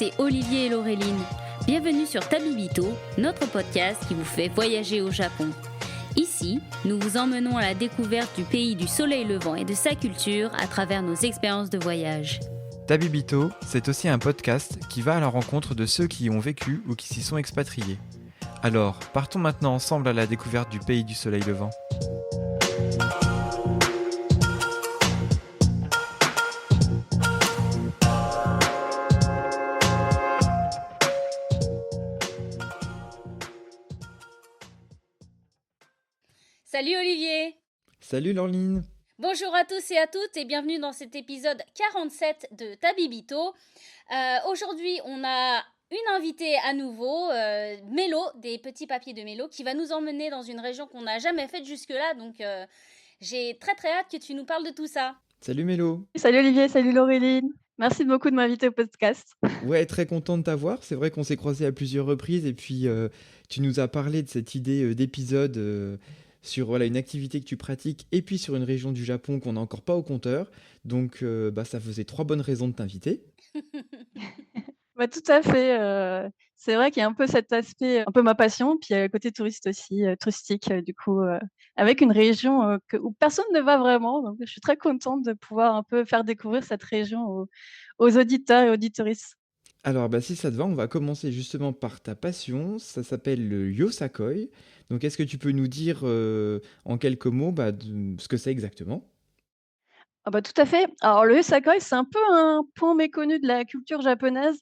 c'est Olivier et Laureline. Bienvenue sur Tabibito, notre podcast qui vous fait voyager au Japon. Ici, nous vous emmenons à la découverte du pays du soleil levant et de sa culture à travers nos expériences de voyage. Tabibito, c'est aussi un podcast qui va à la rencontre de ceux qui y ont vécu ou qui s'y sont expatriés. Alors, partons maintenant ensemble à la découverte du pays du soleil levant. Salut Olivier! Salut Laureline! Bonjour à tous et à toutes et bienvenue dans cet épisode 47 de Tabibito. Aujourd'hui, on a une invitée à nouveau, Mélo, des petits papiers de Mélo, qui va nous emmener dans une région qu'on n'a jamais faite jusque-là. Donc, j'ai très hâte que tu nous parles de tout ça. Salut Mélo! Salut Olivier, salut Laureline. Merci beaucoup de m'inviter au podcast. Ouais, très content de t'avoir. C'est vrai qu'on s'est croisés à plusieurs reprises et puis tu nous as parlé de cette idée d'épisode sur une activité que tu pratiques et puis sur une région du Japon qu'on n'a encore pas au compteur. Donc ça faisait 3 bonnes raisons de t'inviter. Tout à fait. C'est vrai qu'il y a un peu cet aspect, un peu ma passion, puis il y a le côté touriste aussi, touristique, du coup, avec une région où personne ne va vraiment. Donc, je suis très contente de pouvoir un peu faire découvrir cette région aux auditeurs et auditrices. Alors, si ça te va, on va commencer justement par ta passion. Ça s'appelle le Yosakoi. Donc, est-ce que tu peux nous dire en quelques mots ce que c'est exactement? Tout à fait. Alors, le Yosakoi, c'est un peu un point méconnu de la culture japonaise.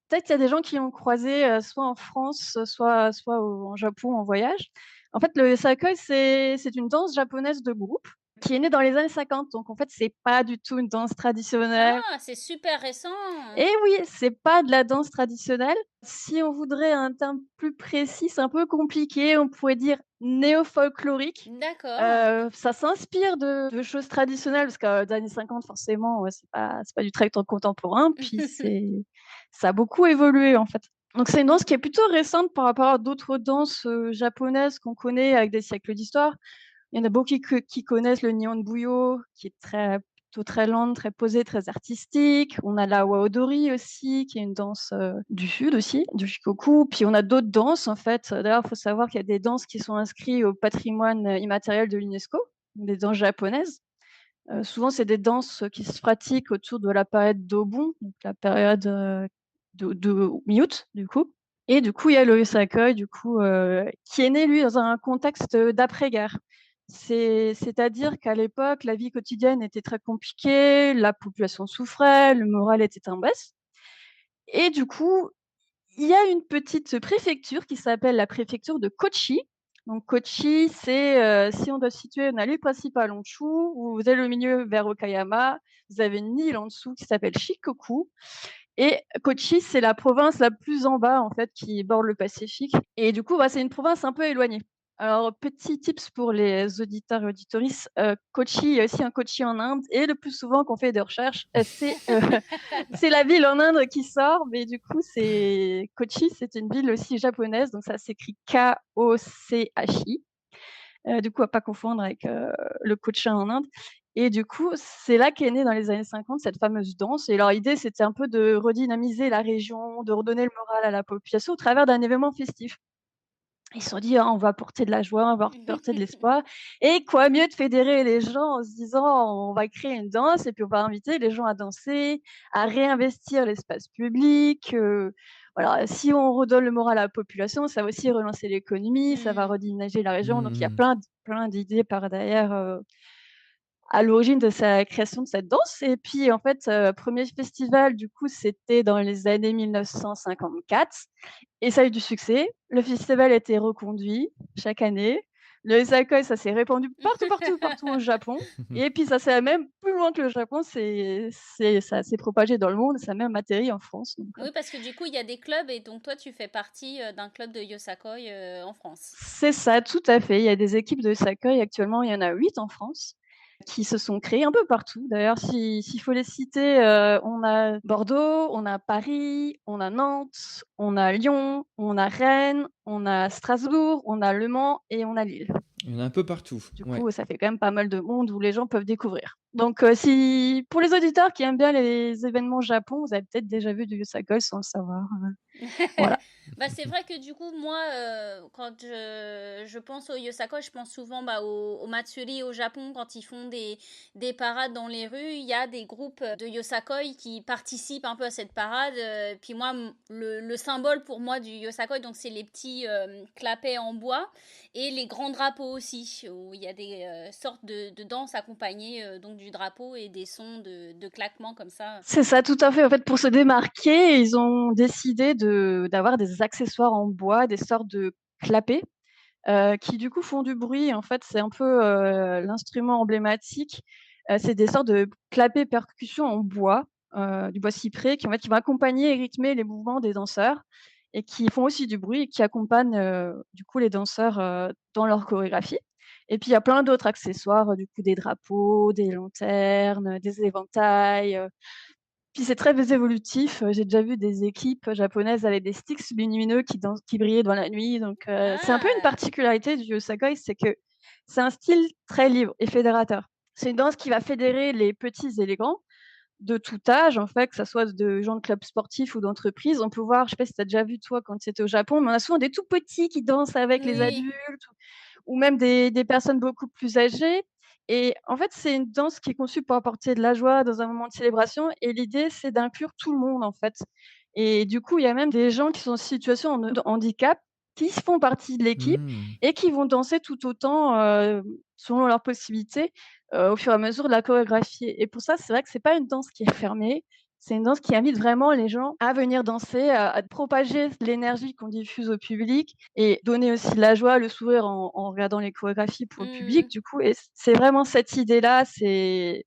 Peut-être qu'il y a des gens qui l'ont croisé soit en France, soit en Japon en voyage. En fait, le Yosakoi, c'est une danse japonaise de groupe qui est née dans les années 50. Donc, en fait, c'est pas du tout une danse traditionnelle. Ah, c'est super récent! Et oui, c'est pas de la danse traditionnelle. Si on voudrait un terme plus précis, c'est un peu compliqué. On pourrait dire néo-folklorique. D'accord. Ça s'inspire de choses traditionnelles parce que les années 50, forcément, c'est pas du très contemporain. Puis ça a beaucoup évolué, en fait. Donc c'est une danse qui est plutôt récente par rapport à d'autres danses japonaises qu'on connaît avec des siècles d'histoire. Il y en a beaucoup qui connaissent le Nihonbuyo, qui est plutôt très lente, très posée, très artistique. On a la Waodori aussi, qui est une danse du sud aussi, du Shikoku. Puis on a d'autres danses, en fait. D'ailleurs, il faut savoir qu'il y a des danses qui sont inscrites au patrimoine immatériel de l'UNESCO, des danses japonaises. Souvent, c'est des danses qui se pratiquent autour de la période d'Obon, donc la période de mi-août, du coup. Et du coup, il y a le Yosakoi, du coup, qui est né, lui, dans un contexte d'après-guerre. C'est-à-dire qu'à l'époque, la vie quotidienne était très compliquée, la population souffrait, le moral était en baisse. Et du coup, il y a une petite préfecture qui s'appelle la préfecture de Kochi. Donc Kochi, c'est si on doit situer une allée principale en dessous, vous allez au milieu vers Okayama, vous avez une île en dessous qui s'appelle Shikoku. Et Kochi, c'est la province la plus en bas, en fait, qui borde le Pacifique. Et du coup, c'est une province un peu éloignée. Alors, petit tips pour les auditeurs et auditorices, Kochi, il y a aussi un Kochi en Inde. Et le plus souvent qu'on fait des recherches, c'est la ville en Inde qui sort. Mais du coup, Kochi, c'est une ville aussi japonaise. Donc, ça s'écrit Kochi. Du coup, à pas confondre avec le Cochin en Inde. Et du coup, c'est là qu'est née dans les années 50 cette fameuse danse. Et leur idée, c'était un peu de redynamiser la région, de redonner le moral à la population au travers d'un événement festif. Ils se sont dit: «Ah, on va apporter de la joie, on va apporter de l'espoir». Et quoi mieux de fédérer les gens en se disant: «On va créer une danse et puis on va inviter les gens à danser, à réinvestir l'espace public». Voilà, si on redonne le moral à la population, ça va aussi relancer l'économie, ça va redynamiser la région. Donc il y a plein d'idées par derrière, à l'origine de sa création de cette danse. Et puis en fait, 1er festival du coup, c'était dans les années 1954 et ça a eu du succès. Le festival a été reconduit chaque année. Le Yosakoi, ça s'est répandu partout au Japon et puis ça s'est même plus loin que le Japon, ça s'est propagé dans le monde, ça a même atterri en France. Donc Oui, parce que du coup, il y a des clubs et donc toi, tu fais partie d'un club de Yosakoi en France. c'est ça, tout à fait. Il y a des équipes de Yosakoi actuellement, il y en a 8 en France qui se sont créées un peu partout. D'ailleurs, s'il faut les citer, on a Bordeaux, on a Paris, on a Nantes, on a Lyon, on a Rennes, on a Strasbourg, on a Le Mans et on a Lille. Il y en a un peu partout. Du Ouais. coup, ça fait quand même pas mal de monde où les gens peuvent découvrir. Donc, si pour les auditeurs qui aiment bien les événements Japon, vous avez peut-être déjà vu du Yosakoi sans le savoir. Voilà. Bah, c'est vrai que du coup, moi, quand je pense au Yosakoi, je pense souvent bah, au Matsuri au Japon, quand ils font des parades dans les rues, il y a des groupes de Yosakoi qui participent un peu à cette parade. Puis moi, le symbole pour moi du Yosakoi, donc c'est les petits clapets en bois et les grands drapeaux aussi, où il y a des sortes de danses accompagnées donc du drapeau et des sons de claquements comme ça. C'est ça, tout à fait. En fait, pour se démarquer, ils ont décidé d'avoir des accessoires en bois, des sortes de clapets, qui du coup font du bruit. En fait, c'est un peu l'instrument emblématique. C'est des sortes de clapets percussions en bois, du bois cyprès, qui, en fait, qui vont accompagner et rythmer les mouvements des danseurs et qui font aussi du bruit et qui accompagnent du coup les danseurs dans leur chorégraphie. Et puis il y a plein d'autres accessoires, du coup des drapeaux, des lanternes, des éventails. Puis c'est très évolutif. J'ai déjà vu des équipes japonaises avec des sticks lumineux qui brillaient dans la nuit. Donc, c'est un peu une Ah! particularité du Yosakoi, c'est que c'est un style très libre et fédérateur. C'est une danse qui va fédérer les petits et les grands de tout âge, en fait, que ça soit de gens de clubs sportifs ou d'entreprises. On peut voir, je sais pas si tu as déjà vu toi quand tu étais au Japon, mais on a souvent des tout petits qui dansent avec les Oui. adultes ou même des personnes beaucoup plus âgées. Et en fait, c'est une danse qui est conçue pour apporter de la joie dans un moment de célébration. Et l'idée, c'est d'inclure tout le monde, en fait. Et du coup, il y a même des gens qui sont en situation de handicap qui font partie de l'équipe Mmh. et qui vont danser tout autant, selon leurs possibilités, au fur et à mesure de la chorégraphie. Et pour ça, c'est vrai que c'est pas une danse qui est fermée. C'est une danse qui invite vraiment les gens à venir danser, à propager l'énergie qu'on diffuse au public et donner aussi de la joie, le sourire en regardant les chorégraphies pour le public, Mmh. du coup. Et c'est vraiment cette idée-là, c'est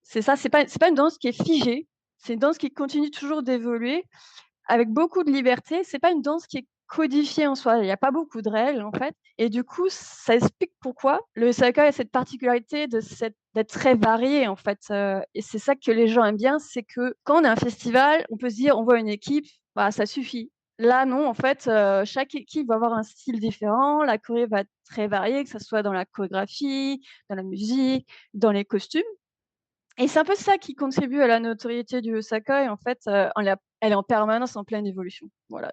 ça, c'est pas une danse qui est figée, c'est une danse qui continue toujours d'évoluer avec beaucoup de liberté. C'est pas une danse qui est codifiée en soi, il y a pas beaucoup de règles, en fait, et du coup, ça explique pourquoi le Osaka a cette particularité d'être très varié, en fait, et c'est ça que les gens aiment bien, c'est que quand on a un festival, on peut se dire: «On voit une équipe, bah, ça suffit». Là, non, en fait, chaque équipe va avoir un style différent, la choré va être très variée, que ça soit dans la chorégraphie, dans la musique, dans les costumes. Et c'est un peu ça qui contribue à la notoriété du Osaka et en fait, elle est en permanence en pleine évolution. Voilà,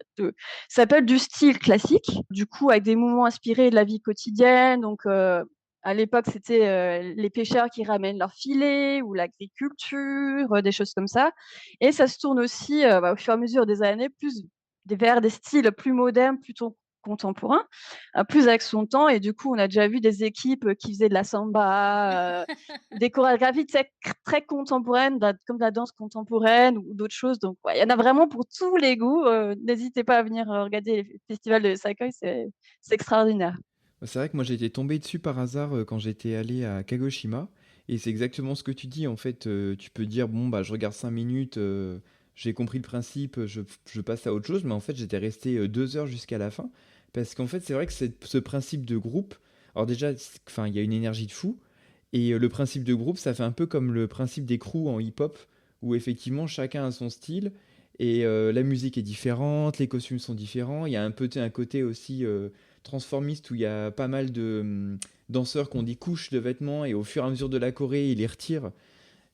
ça peut être du style classique, du coup avec des mouvements inspirés de la vie quotidienne, donc à l'époque, c'était, les pêcheurs qui ramènent leurs filets ou l'agriculture, des choses comme ça, et ça se tourne aussi, au fur et à mesure des années plus vers des styles plus modernes, plutôt contemporains, plus avec son temps, et du coup, on a déjà vu des équipes, qui faisaient de la samba, des chorégraphies, tu sais, très contemporaines, comme de la danse contemporaine ou d'autres choses. Donc, ouais, il y en a vraiment pour tous les goûts. N'hésitez pas à venir regarder les festivals de Sakai, c'est extraordinaire. Bah, c'est vrai que moi j'ai été tombé dessus par hasard quand j'étais allé à Kagoshima. Et c'est exactement ce que tu dis. En fait, tu peux dire, bon, bah, je regarde 5 minutes, j'ai compris le principe, je passe à autre chose. Mais en fait, j'étais resté 2 heures jusqu'à la fin. Parce qu'en fait, c'est vrai que ce principe de groupe, alors déjà, enfin, il y a une énergie de fou. Et le principe de groupe, ça fait un peu comme le principe des crews en hip-hop, où effectivement chacun a son style, et la musique est différente, les costumes sont différents. Il y a un côté aussi transformiste où il y a pas mal de danseurs qui ont des couches de vêtements, et au fur et à mesure de la choré, ils les retirent.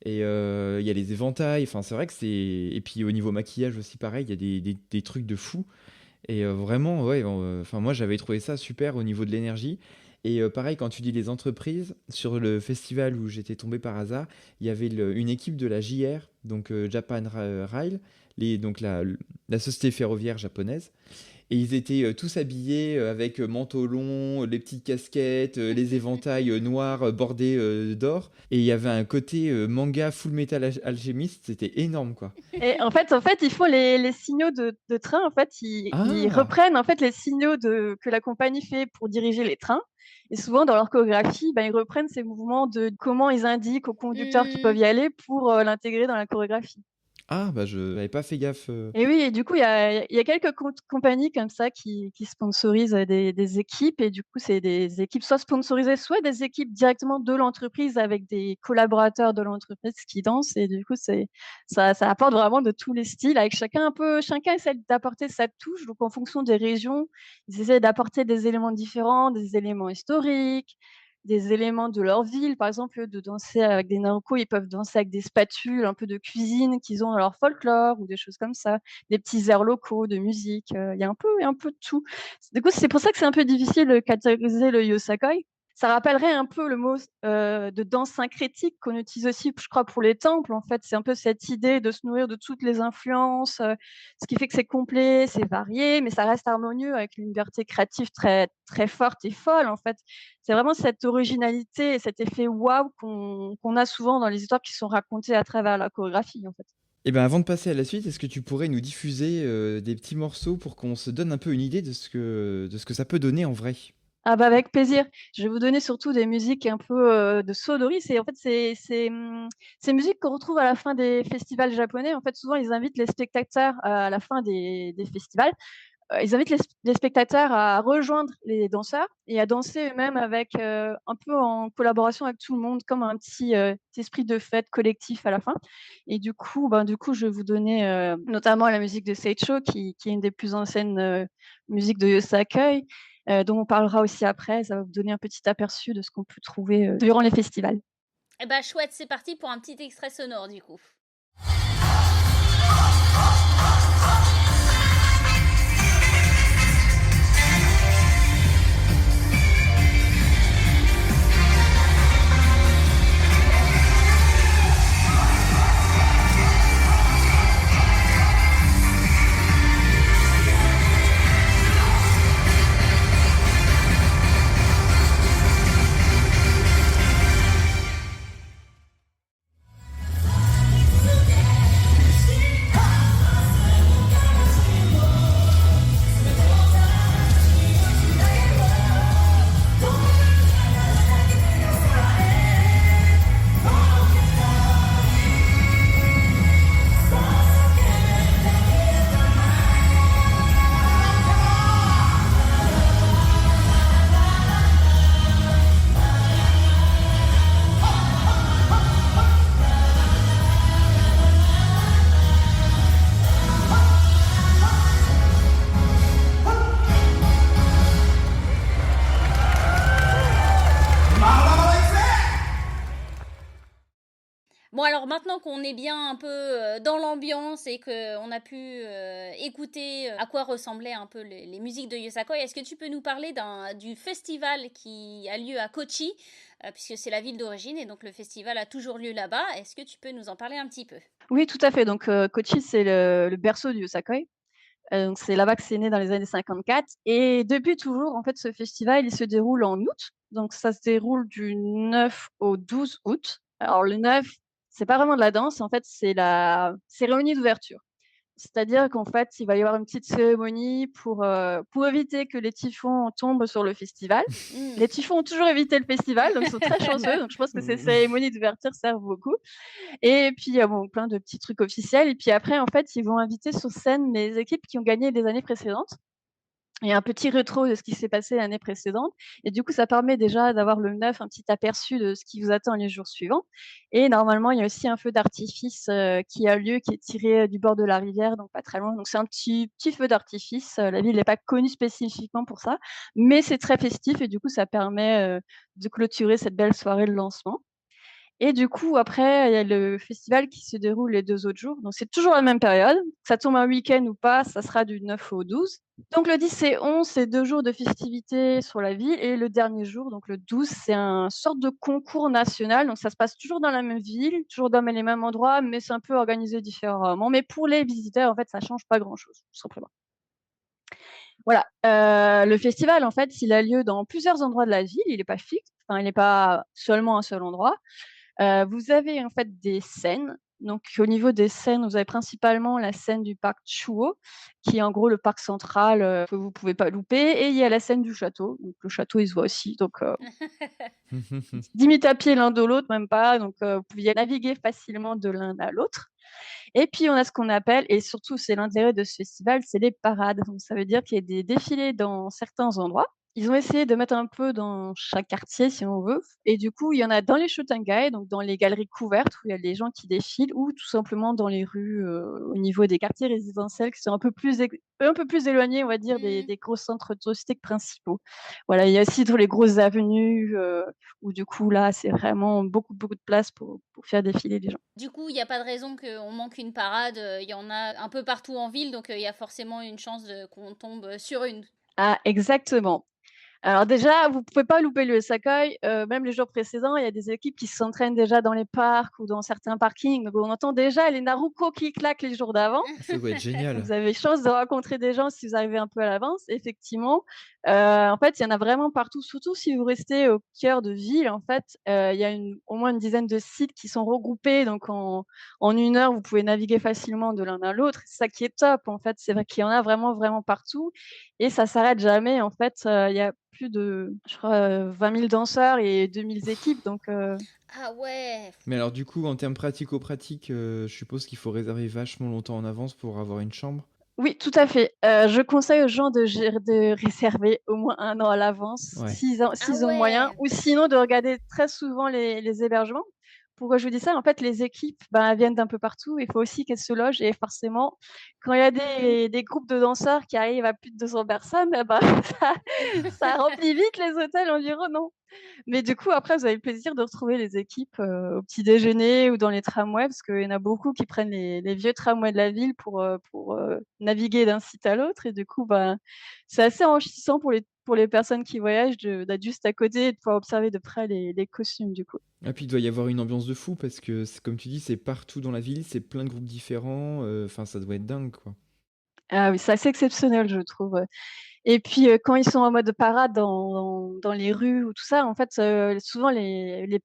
Et il y a les éventails, enfin c'est vrai que c'est... Et puis au niveau maquillage aussi pareil, il y a des trucs de fou. Et vraiment, ouais, enfin moi j'avais trouvé ça super au niveau de l'énergie. Et pareil, quand tu dis les entreprises, sur le festival où j'étais tombé par hasard, il y avait une équipe de la JR, donc Japan Rail, donc la société ferroviaire japonaise. Et ils étaient tous habillés avec manteau long, les petites casquettes, les éventails noirs bordés d'or. Et il y avait un côté manga Full Metal Alchemist, c'était énorme quoi. Et en fait, ils font les signaux de train. En fait, ils Ah! reprennent en fait les signaux que la compagnie fait pour diriger les trains. Et souvent, dans leur chorégraphie, ben, ils reprennent ces mouvements de comment ils indiquent aux conducteurs qui peuvent Mmh. y aller pour l'intégrer dans la chorégraphie. Ah, bah je n'avais pas fait gaffe. Et oui, et du coup, il y a quelques compagnies comme ça qui sponsorisent des équipes. Et du coup, c'est des équipes soit sponsorisées, soit des équipes directement de l'entreprise avec des collaborateurs de l'entreprise qui dansent. Et du coup, ça apporte vraiment de tous les styles, avec chacun essaie d'apporter sa touche. Donc, en fonction des régions, ils essaient d'apporter des éléments différents, des éléments historiques, des éléments de leur ville. Par exemple, au lieu de danser avec des naocos, ils peuvent danser avec des spatules, un peu de cuisine qu'ils ont dans leur folklore ou des choses comme ça, des petits airs locaux de musique, il y a un peu de tout. Du coup, c'est pour ça que c'est un peu difficile de catégoriser le yosakoi. Ça rappellerait un peu le mot, de danse syncrétique qu'on utilise aussi, je crois, pour les temples, en fait. C'est un peu cette idée de se nourrir de toutes les influences, ce qui fait que c'est complet, c'est varié, mais ça reste harmonieux avec une liberté créative très, très forte et folle, en fait. C'est vraiment cette originalité et cet effet waouh qu'on a souvent dans les histoires qui sont racontées à travers la chorégraphie, en fait. Et ben avant de passer à la suite, est-ce que tu pourrais nous diffuser des petits morceaux pour qu'on se donne un peu une idée de ce que ça peut donner en vrai? Ah bah, avec plaisir. Je vais vous donner surtout des musiques un peu, de Sodori. C'est en fait, c'est une musique qu'on retrouve à la fin des festivals japonais. En fait, souvent, ils invitent les spectateurs à la fin des festivals. Ils invitent les spectateurs à rejoindre les danseurs et à danser eux-mêmes avec, un peu en collaboration avec tout le monde, comme un petit esprit de fête collectif à la fin. Et du coup, je vais vous donner, notamment la musique de Seicho qui est une des plus anciennes, musiques de Yosakoi, dont on parlera aussi après. Ça va vous donner un petit aperçu de ce qu'on peut trouver, durant les festivals. Eh bah chouette, c'est parti pour un petit extrait sonore du coup. Bon alors maintenant qu'on est bien un peu dans l'ambiance et qu'on a pu écouter à quoi ressemblaient un peu les musiques de Yosakoi, est-ce que tu peux nous parler du festival qui a lieu à Kochi, puisque c'est la ville d'origine et donc le festival a toujours lieu là-bas. Est-ce que tu peux nous en parler un petit peu? Oui, tout à fait. Donc, Kochi, c'est le berceau du Yosakoi. Donc c'est là-bas que c'est né dans les années 54 et depuis toujours, en fait, ce festival, il se déroule en août. Donc ça se déroule du 9 au 12 août. Alors le 9, c'est pas vraiment de la danse, en fait, c'est la cérémonie d'ouverture. C'est-à-dire qu'en fait, il va y avoir une petite cérémonie pour éviter que les typhons tombent sur le festival. Hmm. Les typhons ont toujours évité le festival, donc ils sont très chanceux. Donc je pense que ces cérémonies d'ouverture servent beaucoup. Et puis, il y a bon, plein de petits trucs officiels. Et puis après, en fait, ils vont inviter sur scène les équipes qui ont gagné les années précédentes. Il y a un petit rétro de ce qui s'est passé l'année précédente. Et du coup, ça permet déjà d'avoir le 9, un petit aperçu de ce qui vous attend les jours suivants. Et normalement, il y a aussi un feu d'artifice qui a lieu, qui est tiré du bord de la rivière, donc pas très loin. Donc c'est un petit feu d'artifice. La ville n'est pas connue spécifiquement pour ça, mais c'est très festif et du coup, ça permet de clôturer cette belle soirée de lancement. Et du coup, après, il y a le festival qui se déroule les 2 autres jours. Donc, c'est toujours la même période. Que ça tombe un week-end ou pas, ça sera du 9 au 12. Donc, le 10 et 11, c'est 2 jours de festivités sur la ville. Et le dernier jour, donc le 12, c'est un sorte de concours national. Donc, ça se passe toujours dans la même ville, toujours dans les mêmes endroits, mais c'est un peu organisé différemment. Mais pour les visiteurs, en fait, ça change pas grand-chose, tout simplement. Voilà. Le festival, en fait, il a lieu dans plusieurs endroits de la ville. Il n'est pas fixe. Enfin, il n'est pas seulement un seul endroit. Vous avez en fait des scènes. Donc au niveau des scènes, vous avez principalement la scène du parc Chuo, qui est en gros le parc central, que vous pouvez pas louper et il y a la scène du château. Donc le château, il se voit aussi, donc 10 minutes à pied l'un de l'autre, même pas, donc vous pouviez naviguer facilement de l'un à l'autre. Et puis on a ce qu'on appelle et surtout c'est l'intérêt de ce festival, c'est les parades. Donc ça veut dire qu'il y a des défilés dans certains endroits ils ont essayé de mettre un peu dans chaque quartier, si on veut. Et du coup, il y en a dans les Shotengai, donc dans les galeries couvertes où il y a des gens qui défilent, ou tout simplement dans les rues, au niveau des quartiers résidentiels qui sont un peu plus éloignés, on va dire, Mmh. des gros centres touristiques principaux. Voilà, il y a aussi tous les grosses avenues, où du coup, là, c'est vraiment beaucoup, beaucoup de place pour faire défiler les gens. Du coup, il y a pas de raison qu'on manque une parade, il y en a un peu partout en ville, donc il y a forcément une chance qu'on tombe sur une. Ah, exactement. Alors déjà, vous pouvez pas louper le Sakai, même les jours précédents, il y a des équipes qui s'entraînent déjà dans les parcs ou dans certains parkings. Donc on entend déjà les Naruto qui claquent les jours d'avant. Ça doit être Donc génial. vous avez chance de rencontrer des gens si vous arrivez un peu à l'avance, effectivement. En fait, il y en a vraiment partout, surtout si vous restez au cœur de ville, en fait, il y a au moins une dizaine de sites qui sont regroupés. Donc en 1 heure, vous pouvez naviguer facilement de l'un à l'autre. C'est ça qui est top, en fait. C'est vrai qu'il y en a vraiment, vraiment partout et ça s'arrête jamais. En fait, il y a plus de, je crois, 20 000 danseurs et 2 000 équipes. Donc, Ah ouais! Mais alors du coup, en termes pratico-pratiques, je suppose qu'il faut réserver vachement longtemps en avance pour avoir une chambre? oui, tout à fait. Je conseille aux gens de réserver au moins 1 an à l'avance, Ouais. Ah s'ils ont moyen, ouais! ou sinon de regarder très souvent les hébergements. Pourquoi je vous dis ça? En fait, les équipes, ben, elles viennent d'un peu partout. Il faut aussi qu'elles se logent et forcément, quand il y a Mmh. des groupes de danseurs qui arrivent à plus de 200 personnes, eh ben, ça ça remplit vite les hôtels environnants. Mais du coup, après, vous avez le plaisir de retrouver les équipes, au petit déjeuner ou dans les tramways, parce qu'il y en a beaucoup qui prennent les vieux tramways de la ville pour, naviguer d'un site à l'autre et du coup, bah, c'est assez enrichissant pour les personnes qui voyagent d'être juste à côté et de pouvoir observer de près les costumes, du coup. Et puis il doit y avoir une ambiance de fou parce que c'est comme tu dis, c'est partout dans la ville, c'est plein de groupes différents, enfin ça doit être dingue, quoi. Ah oui, c'est assez exceptionnel, je trouve. Et puis, quand ils sont en mode parade dans les rues ou tout ça, en fait, souvent les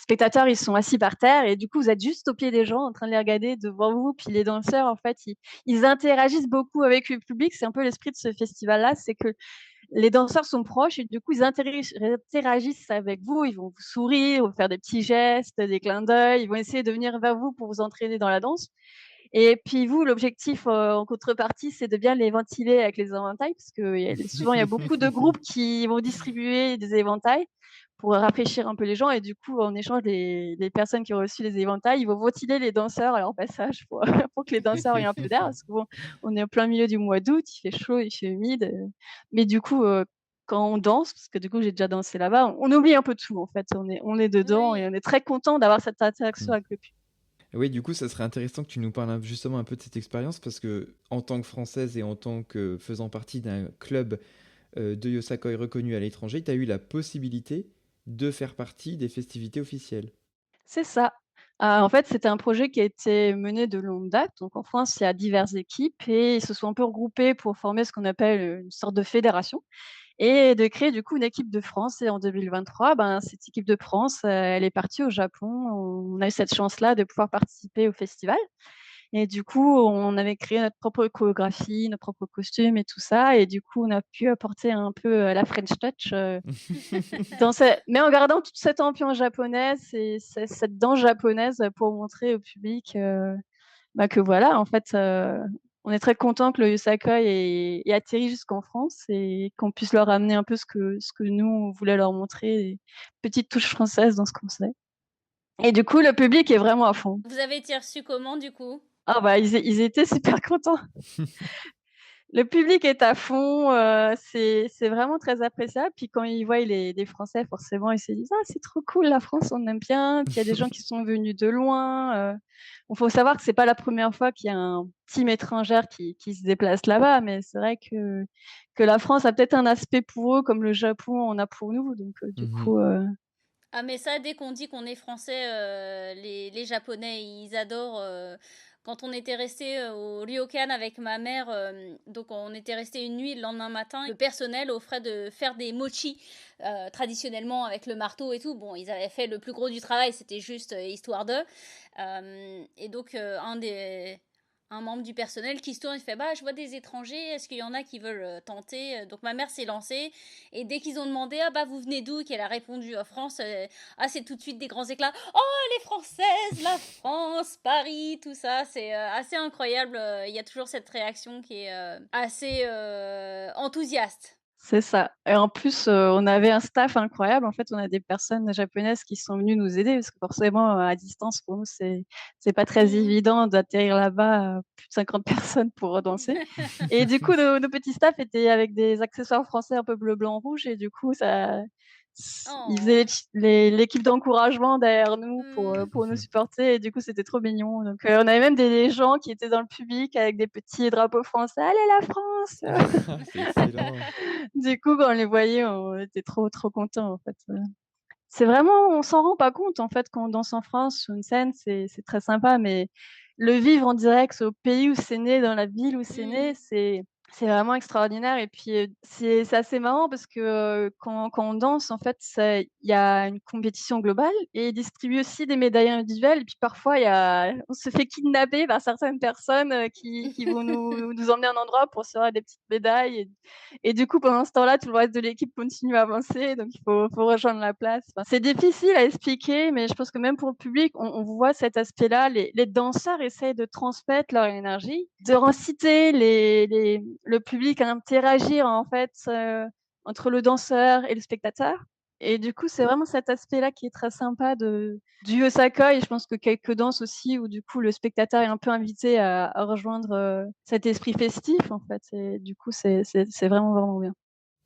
spectateurs, ils sont assis par terre et du coup, vous êtes juste au pied des gens en train de les regarder devant vous. Puis les danseurs, en fait, ils interagissent beaucoup avec le public. C'est un peu l'esprit de ce festival-là, c'est que les danseurs sont proches et du coup, ils interagissent avec vous. Ils vont vous sourire, vous faire des petits gestes, des clins d'œil. Ils vont essayer de venir vers vous pour vous entraîner dans la danse. Et puis vous, l'objectif, en contrepartie, c'est de bien les ventiler avec les éventails parce que souvent, il y a beaucoup de groupes qui vont distribuer des éventails pour rafraîchir un peu les gens et du coup, en échange, les personnes qui ont reçu les éventails, ils vont ventiler les danseurs à leur passage pour pour que les danseurs aient un peu d'air parce que bon, on est en plein milieu du mois d'août, il fait chaud, il fait humide, mais du coup, quand on danse, parce que du coup, j'ai déjà dansé là-bas, on oublie un peu tout en fait. On est dedans et Oui. on est très content d'avoir cette interaction Mmh. avec le public. Oui, du coup, ça serait intéressant que tu nous parles justement un peu de cette expérience parce que en tant que Française et en tant que faisant partie d'un club de Yosakoi reconnu à l'étranger, tu as eu la possibilité de faire partie des festivités officielles. C'est ça. En fait, c'était un projet qui a été mené de longue date. Donc en France, il y a diverses équipes et ils se sont un peu regroupés pour former ce qu'on appelle, une sorte de fédération et de créer du coup une équipe de France et en 2023, ben, cette équipe de France, elle est partie au Japon. On a eu cette chance-là de pouvoir participer au festival et du coup, on avait créé notre propre chorégraphie, nos propres costumes et tout ça et du coup, on a pu apporter un peu, la French touch, mais en gardant toute cette ambiance japonaise et cette danse japonaise pour montrer au public, bah, que voilà, en fait, on est très content que le Yosakoi ait atterri jusqu'en France et qu'on puisse leur amener un peu ce que nous, on voulait leur montrer, des petites touches françaises dans ce qu'on faisait et du coup, le public est vraiment à fond. Vous avez été reçus comment du coup? Ah bah, ils étaient super contents. Le public est à fond, c'est vraiment très appréciable. Puis quand ils voient les Français, forcément, ils se disent: «Ah, c'est trop cool la France, on aime bien». Puis il y a des gens qui sont venus de loin, bon, faut savoir que c'est pas la première fois qu'il y a un team étrangère qui se déplace là-bas, mais c'est vrai que la France a peut-être un aspect pour eux comme le Japon en a pour nous, donc du Mhm. coup, Ah mais ça, dès qu'on dit qu'on est français, les Japonais, ils adorent, quand on était resté au Ryokan avec ma mère, donc on était resté une nuit, le lendemain matin, le personnel offrait de faire des mochis, traditionnellement avec le marteau et tout. Bon, ils avaient fait le plus gros du travail, c'était juste, histoire d'eux. Et donc un membre du personnel qui se tourne et fait: «Bah, je vois des étrangers, est-ce qu'il y en a qui veulent, tenter?» Donc ma mère s'est lancée et dès qu'ils ont demandé: «Ah bah, vous venez d'où?» qu'elle a répondu: «France», ah, c'est tout de suite des grands éclats: «Oh, les Françaises, la France, Paris», tout ça. C'est, assez incroyable, il y a toujours cette réaction qui est, assez, enthousiaste. C'est ça. Et en plus, on avait un staff incroyable. En fait, on a des personnes japonaises qui sont venues nous aider parce que forcément, à distance, pour nous, c'est pas très Mhm. évident d'atterrir là-bas, plus de 50 personnes pour danser. Et du coup, nos petits staffs étaient avec des accessoires français un peu bleu, blanc, rouge. Et du coup, ils Oh. faisaient l'équipe d'encouragement derrière nous pour nous Mhm. supporter. Et du coup, c'était trop mignon. Donc, on avait même des gens qui étaient dans le public avec des petits drapeaux français. Allez, la France! C'est excellent. Du coup, quand on les voyait, on était trop, trop contents, en fait. C'est vraiment, on s'en rend pas compte, en fait, quand on danse en France sur une scène, c'est très sympa, mais le vivre en direct au pays où c'est né, dans la ville où c'est né, Mhm. c'est vraiment extraordinaire. Et puis, c'est assez marrant parce que quand on danse, en fait, il y a une compétition globale et ils distribuent aussi des médailles individuelles. Et puis parfois, on se fait kidnapper par certaines personnes qui vont nous emmener à un endroit pour se faire des petites médailles. Et du coup, pendant ce temps-là, tout le reste de l'équipe continue à avancer, donc faut rejoindre la place. Enfin, c'est difficile à expliquer, mais je pense que même pour le public, on voit cet aspect-là. Les danseurs essayent de transmettre leur énergie, de inciter le public à interagir en fait entre le danseur et le spectateur. Et du coup, c'est vraiment cet aspect-là qui est très sympa du Yosakoi. Et je pense que quelques danses aussi, où du coup, le spectateur est un peu invité à rejoindre cet esprit festif, en fait. Et du coup, c'est vraiment, vraiment bien.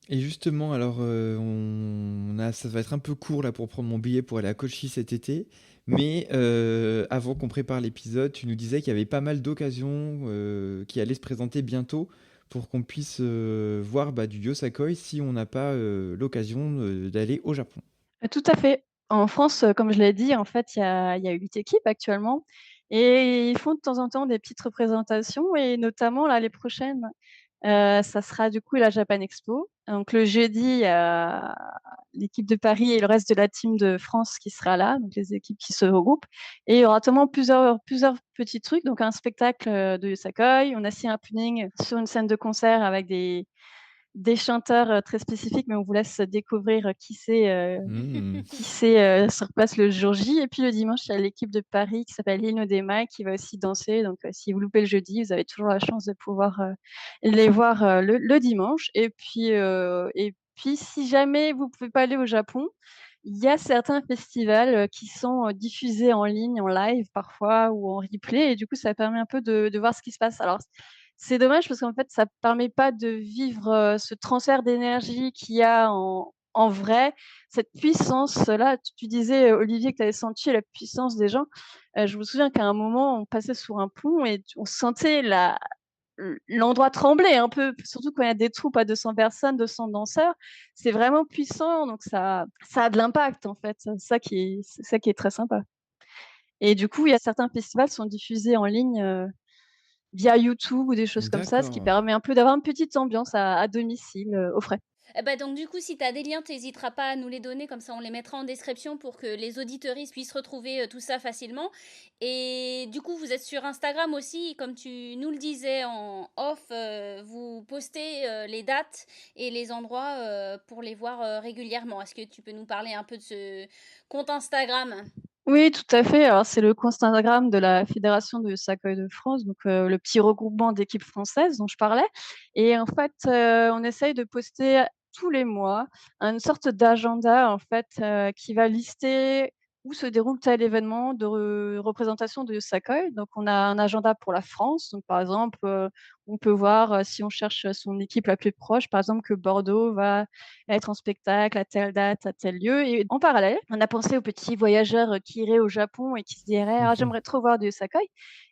Et justement, alors, ça va être un peu court là pour prendre mon billet pour aller à Kochi cet été. Mais avant qu'on prépare l'épisode, tu nous disais qu'il y avait pas mal d'occasions qui allaient se présenter bientôt pour qu'on puisse voir bah, du Yosakoi si on n'a pas l'occasion d'aller au Japon. Tout à fait. En France, comme je l'ai dit, en fait, il y a 8 équipes actuellement et ils font de temps en temps des petites représentations et notamment là, les prochaines, ça sera du coup la Japan Expo. Donc le jeudi, il y a l'équipe de Paris et le reste de la team de France qui sera là, donc les équipes qui se regroupent. Et il y aura tellement plusieurs petits trucs, donc un spectacle de Yosakoi. On a aussi un happening sur une scène de concert avec des chanteurs très spécifiques, mais on vous laisse découvrir Hmm. qui c'est sur place le jour J. Et puis le dimanche, il y a l'équipe de Paris qui s'appelle Lino Dema qui va aussi danser. Donc si vous loupez le jeudi, vous avez toujours la chance de pouvoir les voir le dimanche. Et puis si jamais vous pouvez pas aller au Japon, il y a certains festivals qui sont diffusés en ligne, en live parfois ou en replay. Et du coup, ça permet un peu de voir ce qui se passe. Alors, c'est dommage parce qu'en fait, ça permet pas de vivre ce transfert d'énergie qu'il y a en vrai, cette puissance-là. Tu disais, Olivier, que tu avais senti la puissance des gens. Je me souviens qu'à un moment, on passait sur un pont et on sentait l'endroit trembler un peu, surtout quand il y a des troupes à 200 personnes, 200 danseurs. C'est vraiment puissant, donc ça a de l'impact en fait. C'est ça qui est très sympa. Et du coup, il y a certains festivals qui sont diffusés en ligne via YouTube ou des choses comme ça, ce qui D'accord. permet un peu d'avoir une petite ambiance à domicile, au frais. Eh ben donc du coup, si tu as des liens, t'hésiteras pas à nous les donner, comme ça on les mettra en description pour que les auditeuristes puissent retrouver tout ça facilement. Et du coup, vous êtes sur Instagram aussi, comme tu nous le disais en off, vous postez les dates et les endroits pour les voir régulièrement. Est-ce que tu peux nous parler un peu de ce compte Instagram? Oui, tout à fait. Alors, c'est le compte Instagram de la Fédération de Sacoy de France, donc le petit regroupement d'équipes françaises dont je parlais. Et en fait, on essaye de poster tous les mois une sorte d'agenda en fait qui va lister où se déroule tel événement de représentation de Sacoy. Donc, on a un agenda pour la France. Donc, par exemple, on peut voir si on cherche son équipe la plus proche, par exemple, que Bordeaux va être en spectacle à telle date, à tel lieu. Et en parallèle, on a pensé aux petits voyageurs qui iraient au Japon et qui se diraient ah, Mhm. j'aimerais trop voir du Yosakoi.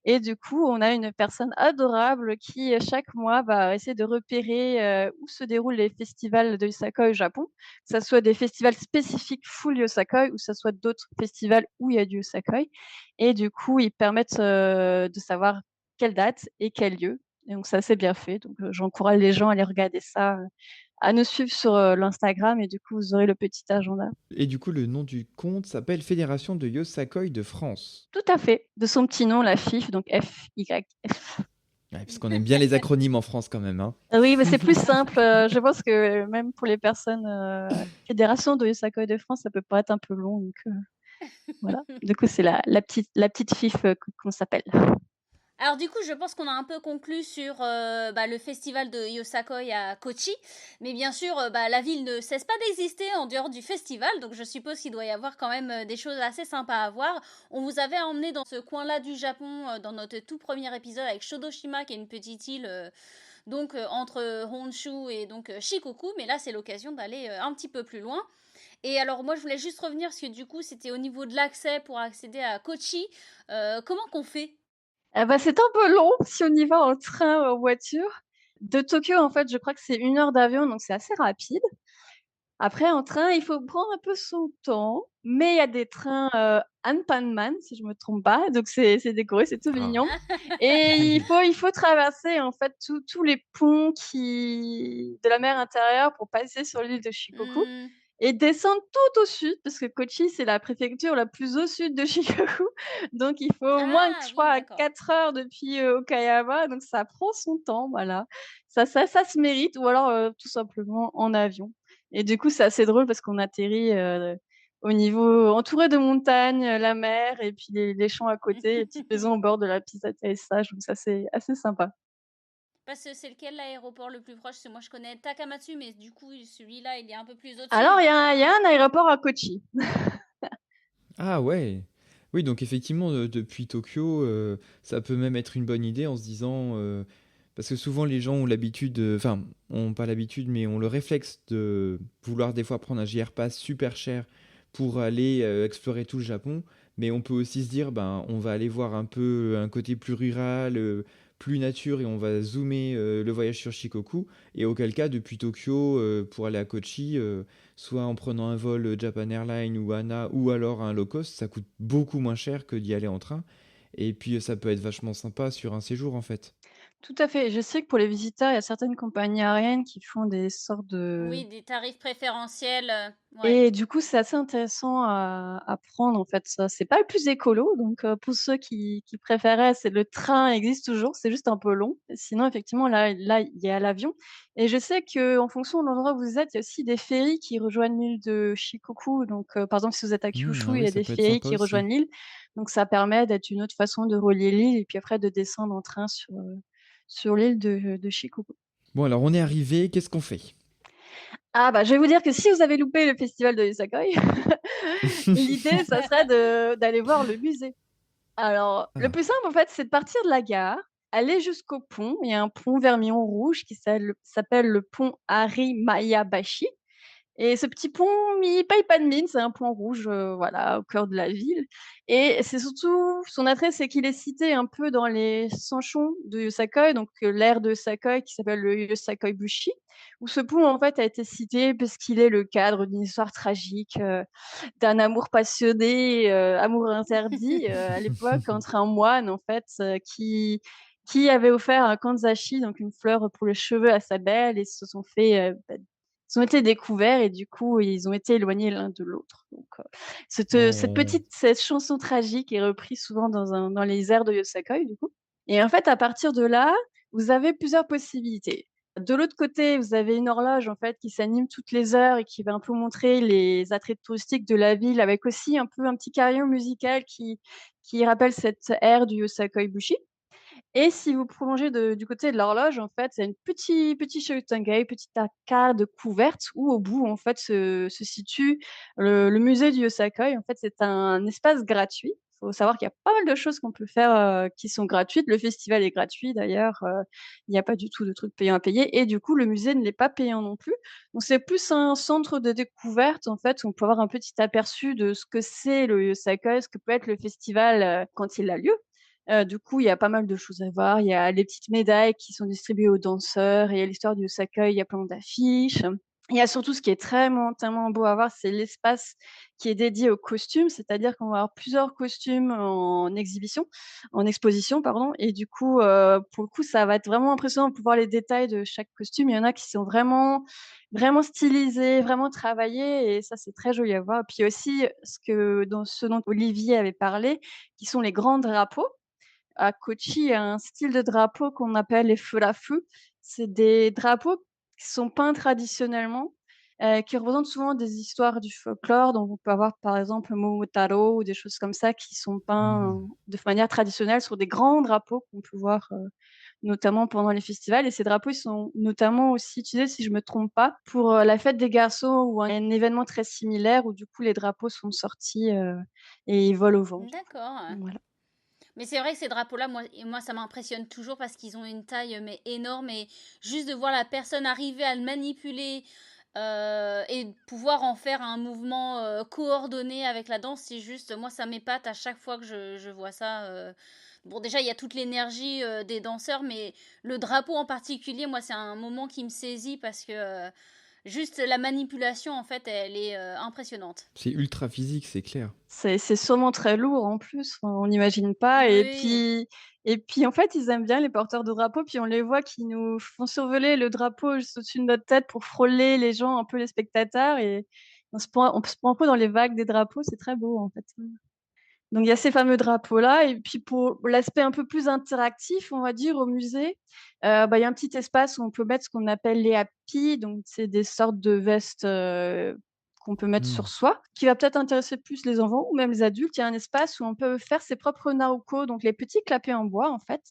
Et du coup, on a une personne adorable qui, chaque mois, va essayer de repérer où se déroulent les festivals de Yosakoi au Japon, que ce soit des festivals spécifiques full Yosakoi ou que ce soit d'autres festivals où il y a du Yosakoi. Et du coup, ils permettent de savoir quelle date et quel lieu. Et donc, ça, c'est bien fait. Donc, j'encourage les gens à aller regarder ça à nous suivre sur l'Instagram et du coup, vous aurez le petit agenda. Et du coup, le nom du compte s'appelle Fédération de Yosakoi de France. Tout à fait. De son petit nom, la FIF, donc F-Y-F. Ouais, parce qu'on aime bien les acronymes en France quand même, hein. Oui, mais c'est plus simple. Je pense que même pour les personnes Fédération de Yosakoi de France, ça peut paraître un peu long. Donc, voilà. Du coup, c'est la petite FIF qu'on s'appelle. Alors du coup, je pense qu'on a un peu conclu sur le festival de Yosakoi à Kochi, mais bien sûr, la ville ne cesse pas d'exister en dehors du festival, donc je suppose qu'il doit y avoir quand même des choses assez sympas à voir. On vous avait emmené dans ce coin-là du Japon dans notre tout premier épisode avec Shodoshima, qui est une petite île entre Honshu et donc Shikoku, mais là c'est l'occasion d'aller un petit peu plus loin. Et alors moi je voulais juste revenir parce que du coup c'était au niveau de l'accès pour accéder à Kochi. Comment qu'on fait? C'est un peu long si on y va en train ou en voiture. De Tokyo, en fait, je crois que c'est 1 heure d'avion, donc c'est assez rapide. Après, en train, il faut prendre un peu son temps, mais il y a des trains Anpanman, si je me trompe pas. Donc c'est décoré, c'est tout Ah. mignon. Et il faut traverser en fait tous les ponts de la mer intérieure pour passer sur l'île de Shikoku Hmm. et descendre tout au sud, parce que Kochi, c'est la préfecture la plus au sud de Shikoku. Donc il faut au moins, Ah je oui, crois, d'accord. 4 heures depuis Okayama. Donc ça prend son temps, voilà. Ça se mérite, ou alors tout simplement en avion. Et du coup, c'est assez drôle parce qu'on atterrit au niveau entouré de montagnes, la mer et puis les champs à côté, les petites maisons au bord de la piste d'atterrissage. Donc ça, c'est assez sympa. Parce que c'est lequel l'aéroport le plus proche? Parce que moi je connais Takamatsu, mais du coup celui-là il est un peu plus Alors, au-dessus. il y a un aéroport à Kochi. Ah ouais. Oui, donc effectivement, depuis Tokyo, ça peut même être une bonne idée en se disant, parce que souvent les gens ont l'habitude, enfin, ont pas l'habitude, mais ont le réflexe de vouloir des fois prendre un JR Pass super cher pour aller explorer tout le Japon. Mais on peut aussi se dire, ben, on va aller voir un peu un côté plus rural, plus nature, et on va zoomer le voyage sur Shikoku. Et auquel cas, depuis Tokyo, pour aller à Kochi, soit en prenant un vol Japan Airlines ou ANA, ou alors un low cost, ça coûte beaucoup moins cher que d'y aller en train. Et puis ça peut être vachement sympa sur un séjour en fait. Tout à fait. Je sais que pour les visiteurs, il y a certaines compagnies aériennes qui font des sortes de. Oui, des tarifs préférentiels. Ouais. Et du coup, c'est assez intéressant à prendre, en fait, ça. C'est pas le plus écolo, donc pour ceux qui préféraient, c'est le train existe toujours, c'est juste un peu long. Sinon, effectivement, là, il y a l'avion. Et je sais qu'en fonction de l'endroit où vous êtes, il y a aussi des ferries qui rejoignent l'île de Shikoku. Donc, par exemple, si vous êtes à Ah Kyushu, il y oui, a ça des peut être ferries sympa qui aussi. rejoignent l'île. Donc, ça permet d'être une autre façon de relier l'île et puis après de descendre en train sur l'île de Shikoku. Bon, alors on est arrivé, qu'est-ce qu'on fait? Ah bah, je vais vous dire que si vous avez loupé le festival de Yosakoi, l'idée, ça serait d'aller voir le musée. Alors, le Ah. plus simple, en fait, c'est de partir de la gare, aller jusqu'au pont. Il y a un pont vermillon rouge qui s'appelle le pont Harimayabashi. Et ce petit pont, il paye pas de mine, c'est un pont rouge, voilà, au cœur de la ville. Et c'est surtout son attrait, c'est qu'il est cité un peu dans les Sanshon de Yosakoi, donc l'ère de Yosakoi qui s'appelle le Yosakoi Bushi, où ce pont, en fait, a été cité parce qu'il est le cadre d'une histoire tragique, d'un amour passionné, amour interdit, à l'époque, entre un moine, en fait, qui avait offert un kanzashi, donc une fleur pour les cheveux à sa belle, et ils se sont fait, ils ont été découverts et du coup, ils ont été éloignés l'un de l'autre. Donc, Oh. cette chanson tragique est reprise souvent dans les airs de Yosakoi, du coup. Et en fait, à partir de là, vous avez plusieurs possibilités. De l'autre côté, vous avez une horloge en fait qui s'anime toutes les heures et qui va un peu montrer les attraits touristiques de la ville, avec aussi un peu un petit carillon musical qui rappelle cette ère du Yosakoi Bushi. Et si vous prolongez du côté de l'horloge, en fait, c'est une petit Shoryutengai, petite arcade couverte où au bout, en fait, se situe le musée du Yosakoi. En fait, c'est un espace gratuit. Il faut savoir qu'il y a pas mal de choses qu'on peut faire qui sont gratuites. Le festival est gratuit d'ailleurs. Il n'y a pas du tout de trucs payants à payer. Et du coup, le musée ne l'est pas payant non plus. Donc, c'est plus un centre de découverte, en fait, où on peut avoir un petit aperçu de ce que c'est le Yosakoi, ce que peut être le festival quand il a lieu. Du coup, il y a pas mal de choses à voir. Il y a les petites médailles qui sont distribuées aux danseurs, et il y a l'histoire du Osaka, il y a plein d'affiches. Il y a surtout ce qui est tellement beau à voir, c'est l'espace qui est dédié aux costumes, c'est-à-dire qu'on va avoir plusieurs costumes en exposition, pardon. Et du coup, pour le coup, ça va être vraiment impressionnant de pouvoir les détails de chaque costume. Il y en a qui sont vraiment stylisés, vraiment travaillés, et ça, c'est très joli à voir. Et puis aussi, ce dont Olivier avait parlé, qui sont les grands drapeaux. À Kochi, il y a un style de drapeau qu'on appelle les feux. C'est des drapeaux qui sont peints traditionnellement. qui représentent souvent des histoires du folklore. Donc on peut avoir par exemple Momotaro ou des choses comme ça qui sont peints Mmh. de manière traditionnelle sur des grands drapeaux qu'on peut voir, notamment pendant les festivals et ces drapeaux, ils sont notamment aussi utilisés, si je me trompe pas, pour, la fête des garçons ou un événement très similaire où du coup les drapeaux sont sortis, et ils volent au vent du coup. D'accord. Voilà. Mais c'est vrai que ces drapeaux-là, moi, ça m'impressionne toujours parce qu'ils ont une taille mais énorme et juste de voir la personne arriver à le manipuler et de pouvoir en faire un mouvement coordonné avec la danse, c'est juste, moi, ça m'épate à chaque fois que je vois ça. Bon, déjà, il y a toute l'énergie des danseurs, mais le drapeau en particulier, moi, c'est un moment qui me saisit parce que juste la manipulation, en fait, elle est impressionnante. C'est ultra physique, c'est clair. C'est sûrement très lourd en plus, enfin, on n'imagine pas Oui. et puis en fait, ils aiment bien les porteurs de drapeaux, puis on les voit qui nous font survoler le drapeau juste au-dessus de notre tête pour frôler les gens, un peu les spectateurs et on se prend un peu dans les vagues des drapeaux, c'est très beau en fait. Donc il y a ces fameux drapeaux-là et puis pour l'aspect un peu plus interactif, on va dire, au musée, il y a un petit espace où on peut mettre ce qu'on appelle les hapis, donc c'est des sortes de vestes, qu'on peut mettre Mmh. sur soi, qui va peut-être intéresser plus les enfants ou même les adultes. Il y a un espace où on peut faire ses propres naoko, donc les petits clapets en bois, en fait.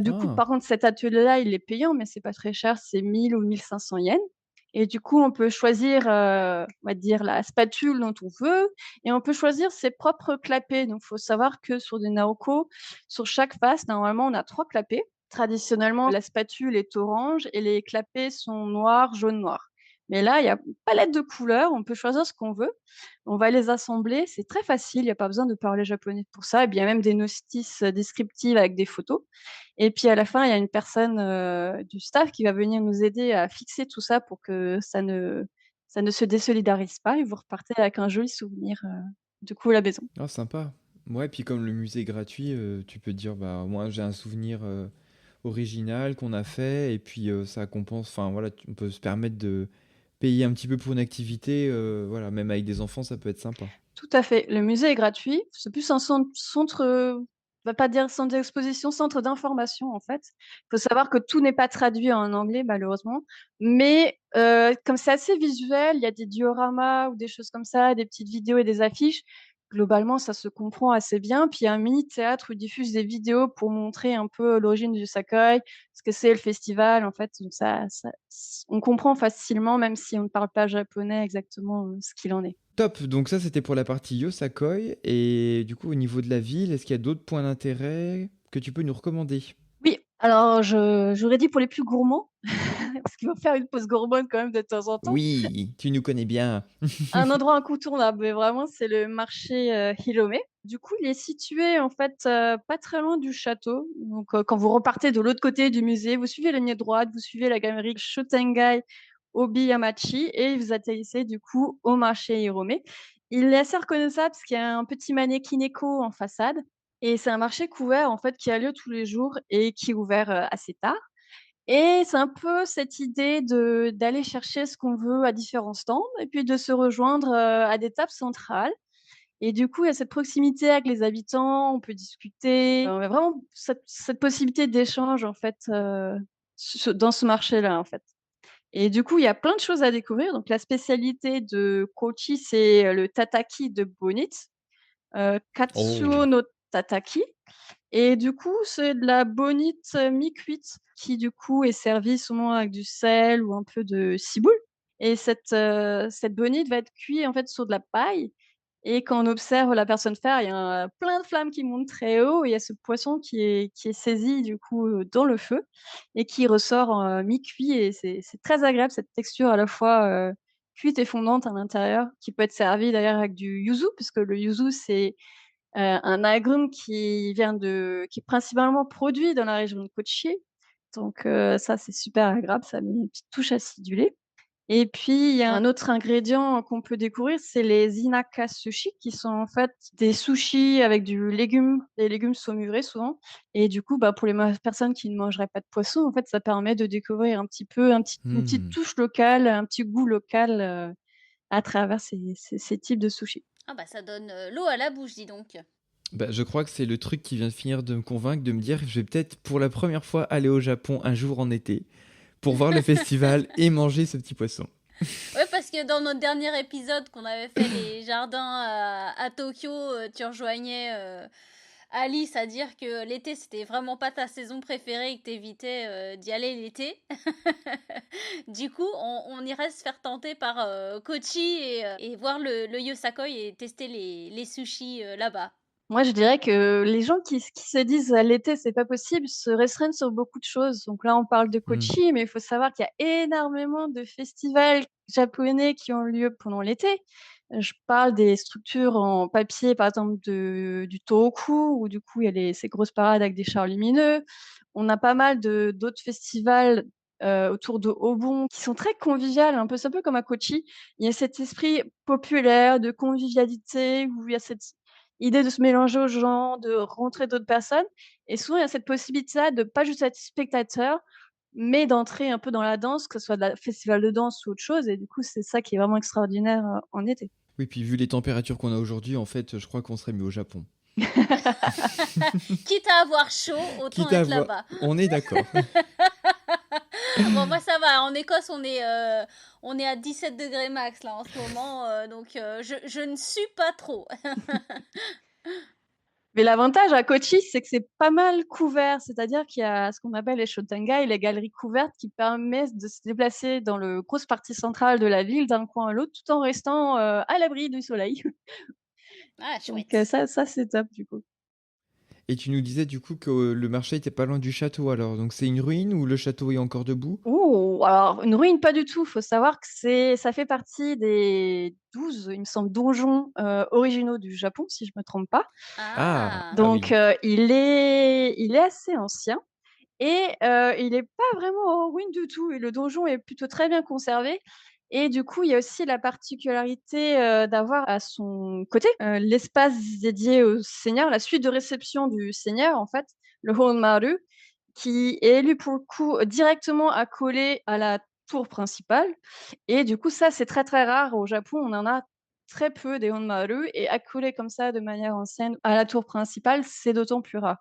Du coup, Ah! par contre, cet atelier-là, il est payant, mais c'est pas très cher, c'est 1 000 ou 1 500 yens et du coup, on peut choisir, on va dire la spatule dont on veut et on peut choisir ses propres clapets. Donc, il faut savoir que sur des naoko, sur chaque face, normalement, on a 3 clapets. Traditionnellement, la spatule est orange et les clapets sont noirs, jaune, noir. Mais là, il y a une palette de couleurs, on peut choisir ce qu'on veut. On va les assembler, c'est très facile, il y a pas besoin de parler japonais pour ça et bien même des notices, descriptives avec des photos et puis à la fin, il y a une personne, du staff qui va venir nous aider à fixer tout ça pour que ça ne se désolidarise pas et vous repartez avec un joli souvenir, du coup à la maison. Ah, sympa. Ouais, puis comme le musée est gratuit, tu peux te dire, bah, moi j'ai un souvenir original qu'on a fait, et puis ça compense, enfin voilà, on peut se permettre de payer un petit peu pour une activité, voilà, même avec des enfants, ça peut être sympa. Tout à fait. Le musée est gratuit. C'est plus un centre, on va pas dire centre d'exposition, centre d'information, en fait. Il faut savoir que tout n'est pas traduit en anglais, malheureusement. Mais, comme c'est assez visuel, il y a des dioramas ou des choses comme ça, des petites vidéos et des affiches. Globalement, ça se comprend assez bien. Puis il y a un mini théâtre où ils diffusent des vidéos pour montrer un peu l'origine du Sakai, ce que c'est le festival, en fait. Donc on comprend facilement, même si on ne parle pas japonais exactement, ce qu'il en est. Top, donc ça c'était pour la partie Yosakoi, et du coup au niveau de la ville, est-ce qu'il y a d'autres points d'intérêt que tu peux nous recommander? Oui, alors j'aurais dit pour les plus gourmands, parce qu'il faut faire une pause gourmande quand même de temps en temps. Oui, tu nous connais bien. Un endroit incontournable, mais vraiment, c'est le marché, Hirome. Du coup, il est situé en fait, pas très loin du château. Donc, quand vous repartez de l'autre côté du musée, vous suivez la ligne droite, vous suivez la galerie Shotengai Obiyamachi et vous atterrissez du coup au marché Hirome. Il est assez reconnaissable parce qu'il y a un petit mannequin en façade et c'est un marché couvert en fait qui a lieu tous les jours et qui est ouvert, assez tard. Et c'est un peu cette idée de d'aller chercher ce qu'on veut à différents stands et puis de se rejoindre, à des tables centrales et du coup, il y a cette proximité avec les habitants, on peut discuter, on a vraiment cette possibilité d'échange en fait, dans ce marché-là, en fait et du coup, il y a plein de choses à découvrir. Donc la spécialité de Kochi, c'est, le tataki de bonite, Oh. Katsuo no tataki et du coup, c'est de la bonite, mi-cuite qui, du coup, est servie souvent avec du sel ou un peu de ciboule et cette bonite va être cuite, en fait, sur de la paille et quand on observe la personne faire, il y a plein de flammes qui montent très haut et il y a ce poisson qui est saisi, du coup, dans le feu et qui ressort, mi-cuit et c'est très agréable cette texture à la fois, cuite et fondante à l'intérieur qui peut être servie d'ailleurs avec du yuzu puisque le yuzu, c'est un agrume qui est principalement produit dans la région de Kochi, donc ça, c'est super agréable, ça met une petite touche acidulée et puis il y a un autre ingrédient qu'on peut découvrir, c'est les inaka sushi qui sont en fait des sushis avec du légume, des légumes saumurés souvent et du coup, bah, pour les personnes qui ne mangeraient pas de poisson, en fait, ça permet de découvrir un petit peu une petite Hmm. touche locale, un petit goût local, à travers ces types de sushis. Ah bah ça donne l'eau à la bouche, dis donc. Bah, je crois que c'est le truc qui vient de finir de me convaincre, de me dire que je vais peut-être pour la première fois aller au Japon un jour en été pour voir le festival et manger ce petit poisson. Ouais, parce parce que dans notre dernier épisode qu'on avait fait les jardins à Tokyo, tu rejoignais Alice à dire que l'été c'était vraiment pas ta saison préférée et que t'évitais d'y aller l'été. Du coup, on irait se faire tenter par Kochi et voir le Yosakoi et tester les sushis là-bas. Moi, je dirais que les gens qui se disent à l'été, c'est pas possible, se restreignent sur beaucoup de choses. Donc là, on parle de Hmm. Kochi, mais il faut savoir qu'il y a énormément de festivals japonais qui ont lieu pendant l'été. Je parle des structures en papier, par exemple du Tohoku, où du coup, il y a ces grosses parades avec des chars lumineux. On a pas mal d'autres festivals autour de Obon qui sont très conviviales, c'est un peu comme à Kochi. Il y a cet esprit populaire de convivialité où il y a cette idée de se mélanger aux gens, de rencontrer d'autres personnes. Et souvent, il y a cette possibilité-là de pas juste être spectateur, mais d'entrer un peu dans la danse, que ce soit de la festival de danse ou autre chose. Et du coup, c'est ça qui est vraiment extraordinaire en été. Oui, puis vu les températures qu'on a aujourd'hui, en fait, je crois qu'on serait mieux au Japon. Quitte à avoir chaud, autant Quitte à être voir. là-bas. On est d'accord. Bon, moi ça va, en Écosse on est à 17 degrés max là en ce moment, donc je ne suis pas trop. Mais l'avantage à Kochi, c'est que c'est pas mal couvert. C'est-à-dire qu'il y a ce qu'on appelle les shotengai, les galeries couvertes, qui permettent de se déplacer dans le grosse partie centrale de la ville, d'un coin à l'autre, tout en restant à l'abri du soleil. Ah, Donc chouette. ça c'est top du coup. Et tu nous disais du coup que le marché était pas loin du château alors. Donc c'est une ruine ou le château est encore debout? Oh, alors une ruine pas du tout. Faut savoir que ça fait partie des 12, il me semble, donjons originaux du Japon, si je me trompe pas. Ah, Ah. ah Donc oui. il est assez ancien et il est pas vraiment en ruine du tout. Et le donjon est plutôt très bien conservé. Et du coup, il y a aussi la particularité d'avoir à son côté l'espace dédié au seigneur, la suite de réception du seigneur, en fait, le Honmaru, qui est élu pour le coup directement accolé à la tour principale. Et du coup, ça, c'est très très rare. Au Japon, on en a très peu des Honmaru. Et accolé comme ça, de manière ancienne, à la tour principale, c'est d'autant plus rare.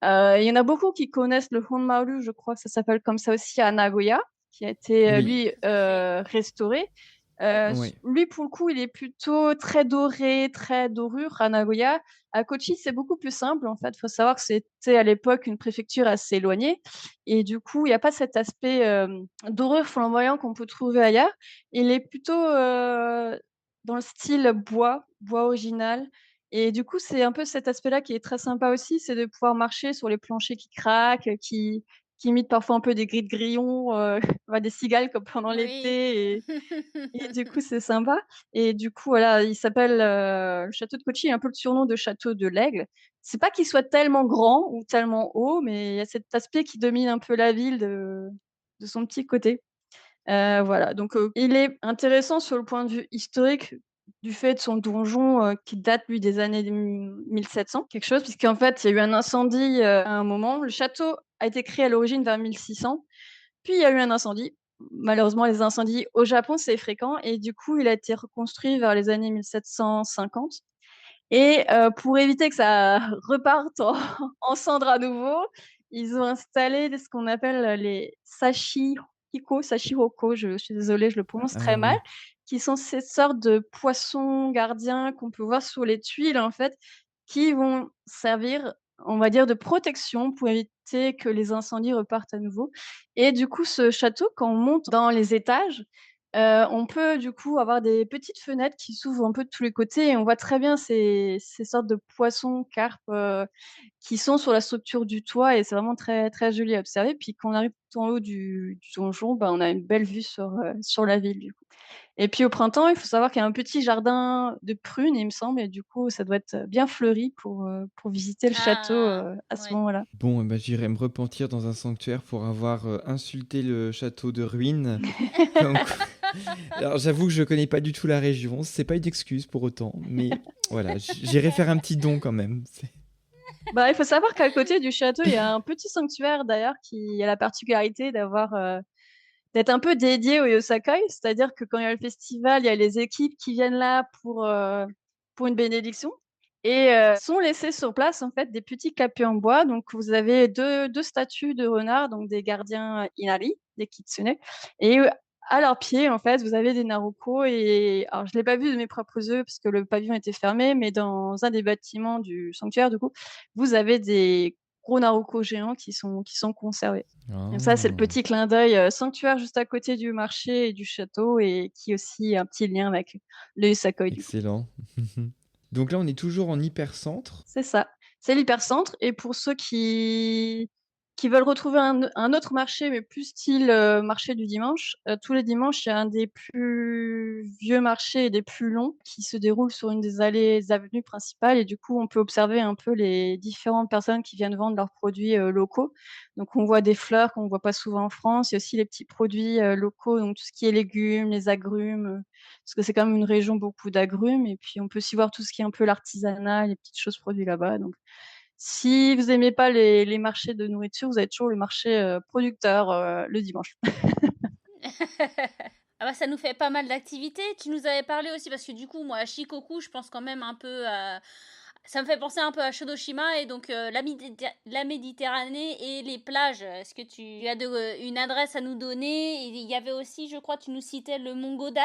Il y en a beaucoup qui connaissent le Honmaru, je crois que ça s'appelle comme ça aussi, à Nagoya, qui a été, Oui. lui, Tout à fait. restauré. Ouais. Lui, pour le coup, il est plutôt très doré, très dorure à Nagoya. À Kochi, c'est beaucoup plus simple, en fait. Il faut savoir que c'était à l'époque une préfecture assez éloignée. Et du coup, il n'y a pas cet aspect dorure flamboyant qu'on peut trouver ailleurs. Il est plutôt dans le style bois original. Et du coup, c'est un peu cet aspect-là qui est très sympa aussi, c'est de pouvoir marcher sur les planchers qui craquent, qui imitent parfois un peu des grilles de grillons, des cigales comme pendant Oui. l'été. Et du coup, c'est sympa. Et du coup, voilà, il s'appelle le château de Kochi, est un peu le surnom de château de l'Aigle. C'est pas qu'il soit tellement grand ou tellement haut, mais il y a cet aspect qui domine un peu la ville de son petit côté. Voilà, donc il est intéressant sur le point de vue historique du fait de son donjon qui date lui des années 1700 quelque chose, puisqu'en fait il y a eu un incendie à un moment. Le château a été créé à l'origine vers 1600, puis il y a eu un incendie. Malheureusement, les incendies au Japon c'est fréquent et du coup il a été reconstruit vers les années 1750. Et pour éviter que ça reparte en cendres à nouveau, ils ont installé ce qu'on appelle les sashihoko, je suis désolée, je le prononce Ah très mal, oui. qui sont ces sortes de poissons gardiens qu'on peut voir sur les tuiles, en fait, qui vont servir, on va dire, de protection pour éviter que les incendies repartent à nouveau. Et du coup, ce château, quand on monte dans les étages, on peut du coup avoir des petites fenêtres qui s'ouvrent un peu de tous les côtés et on voit très bien ces sortes de poissons, carpes, qui sont sur la structure du toit et c'est vraiment très, très joli à observer. Puis quand on arrive tout en haut du donjon, on a une belle vue sur la ville, du coup. Et puis au printemps, il faut savoir qu'il y a un petit jardin de prunes, il me semble, et du coup, ça doit être bien fleuri pour visiter le château, Ah, à ce ouais. moment-là. Bon, eh ben, j'irai me repentir dans un sanctuaire pour avoir insulté le château de ruines. Comme quoi- Alors j'avoue que je connais pas du tout la région, c'est pas une excuse pour autant, mais voilà, j'irai faire un petit don quand même. Il faut savoir qu'à côté du château, il y a un petit sanctuaire d'ailleurs qui a la particularité d'être un peu dédié au Yosakoi, c'est-à-dire que quand il y a le festival, il y a les équipes qui viennent là pour une bénédiction et sont laissés sur place en fait des petits clapiers en bois. Donc vous avez deux statues de renards, donc des gardiens Inari, des kitsune, et à leurs pieds, en fait, vous avez des naroko et alors je l'ai pas vu de mes propres yeux parce que le pavillon était fermé, mais dans un des bâtiments du sanctuaire, du coup, vous avez des gros naroko géants qui sont conservés. Donc ça, c'est le Ah, petit clin d'œil, sanctuaire juste à côté du marché et du château et qui est aussi un petit lien avec le Yusakoi, du coup. excellent. Donc là, on est toujours en hypercentre. C'est ça. C'est l'hypercentre et pour ceux qui veulent retrouver un autre marché, mais plus style, marché du dimanche, tous les dimanches, il y a un des plus vieux marchés et des plus longs qui se déroule sur une des avenues principales et du coup, on peut observer un peu les différentes personnes qui viennent vendre leurs produits, locaux. Donc on voit des fleurs qu'on ne voit pas souvent en France. Il y a aussi les petits produits, locaux, donc tout ce qui est légumes, les agrumes, parce que c'est quand même une région beaucoup d'agrumes et puis on peut aussi voir tout ce qui est un peu l'artisanat, les petites choses produites là-bas. Donc, si vous aimez pas les marchés de nourriture, vous avez toujours le marché producteur le dimanche. Ah bah ça nous fait pas mal d'activités. Tu nous avais parlé aussi parce que du coup moi à Shikoku je pense quand même un peu à... Ça me fait penser un peu à Shodoshima et donc la Méditerranée et les plages. Est-ce que tu as une adresse à nous donner? Et il y avait aussi, je crois, tu nous citais le Mont Godai.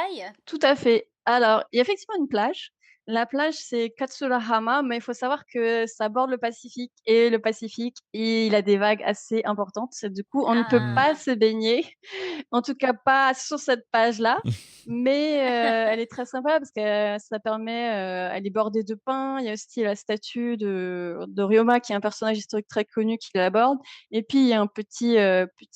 Tout à fait. Alors, il y a effectivement une plage. La plage, c'est Katsurahama, mais il faut savoir que ça borde le Pacifique et le Pacifique, il a des vagues assez importantes. Du coup, on ne peut Hmm. pas Ah. se baigner, en tout cas pas sur cette page-là. Mais elle est très sympa parce que ça permet, elle est bordée de pins. Il y a aussi la statue de Ryoma, qui est un personnage historique très connu qui l'aborde. Et puis, il y a un petit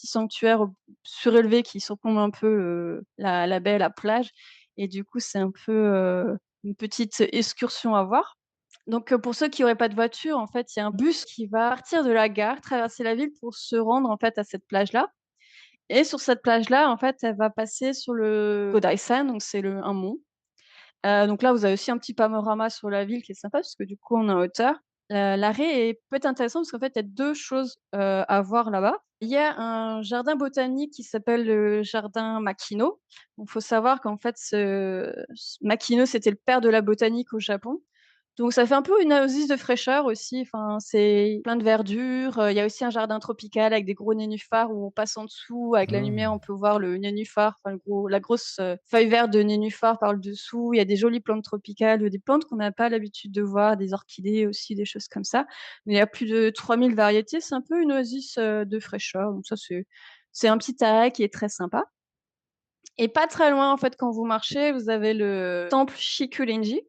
sanctuaire surélevé qui surplombe un peu la baie, la plage. Et du coup, c'est un peu une petite excursion à voir. Donc, pour ceux qui n'auraient pas de voiture, en fait, il y a un bus qui va partir de la gare, traverser la ville pour se rendre en fait à cette plage-là. Et sur cette plage-là, en fait, elle va passer sur le Godaisan, donc c'est un mont. Donc là, vous avez aussi un petit panorama sur la ville qui est sympa parce que du coup, on est en hauteur. L'arrêt peut être intéressant parce qu'en fait, il y a 2 choses, à voir là-bas. Il y a un jardin botanique qui s'appelle le jardin Makino. Il faut savoir qu'en fait, ce Makino, c'était le père de la botanique au Japon. Donc ça fait un peu une oasis de fraîcheur aussi, enfin, c'est plein de verdure, il y a aussi un jardin tropical avec des gros nénuphars où on passe en dessous, avec la Ah, lumière, on peut voir le nénuphar, enfin la grosse, feuille verte de nénuphar par le dessous. Il y a des jolies plantes tropicales, des plantes qu'on n'a pas l'habitude de voir, des orchidées aussi, des choses comme ça. Mais il y a plus de 3000 variétés, c'est un peu une oasis, de fraîcheur, donc ça c'est un petit arrêt qui est très sympa et pas très loin, en fait, quand vous marchez, vous avez le temple Shikurinji.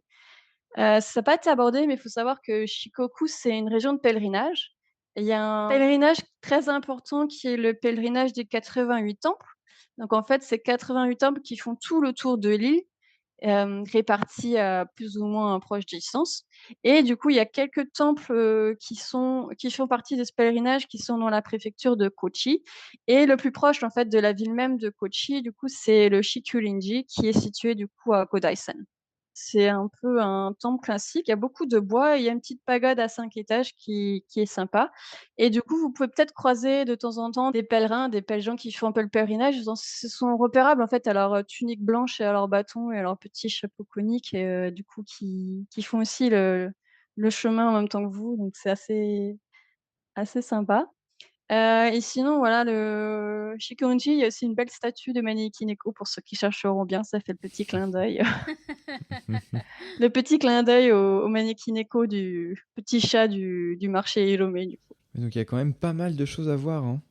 Ça n'a pas été abordé, mais il faut savoir que Shikoku, c'est une région de pèlerinage. Et il y a un pèlerinage très important qui est le pèlerinage des 88 temples. Donc en fait, c'est 88 temples qui font tout le tour de l'île, répartis à plus ou moins proche distance. Et du coup, il y a quelques temples, qui font partie de ce pèlerinage, qui sont dans la préfecture de Kochi. Et le plus proche, en fait, de la ville même de Kochi, du coup, c'est le Shikurinji, qui est situé, du coup, à Godaisan. C'est un peu un temple classique. Il y a beaucoup de bois et il y a une petite pagode à 5 étages qui est sympa. Et du coup, vous pouvez peut-être croiser de temps en temps des pèlerins qui font un peu le pèlerinage. Se sont repérables en fait à leur tunique blanche et à leur bâton et à leur petit chapeau conique et du coup qui font aussi le chemin en même temps que vous. Donc c'est assez sympa. Et sinon, voilà, le Shikurinji, il y a aussi une belle statue de Maneki Neko pour ceux qui chercheront bien. Ça fait le petit clin d'œil. Le petit clin d'œil au Maneki Neko du petit chat du marché Hirome, du coup. donc il y a quand même pas mal de choses à voir, hein.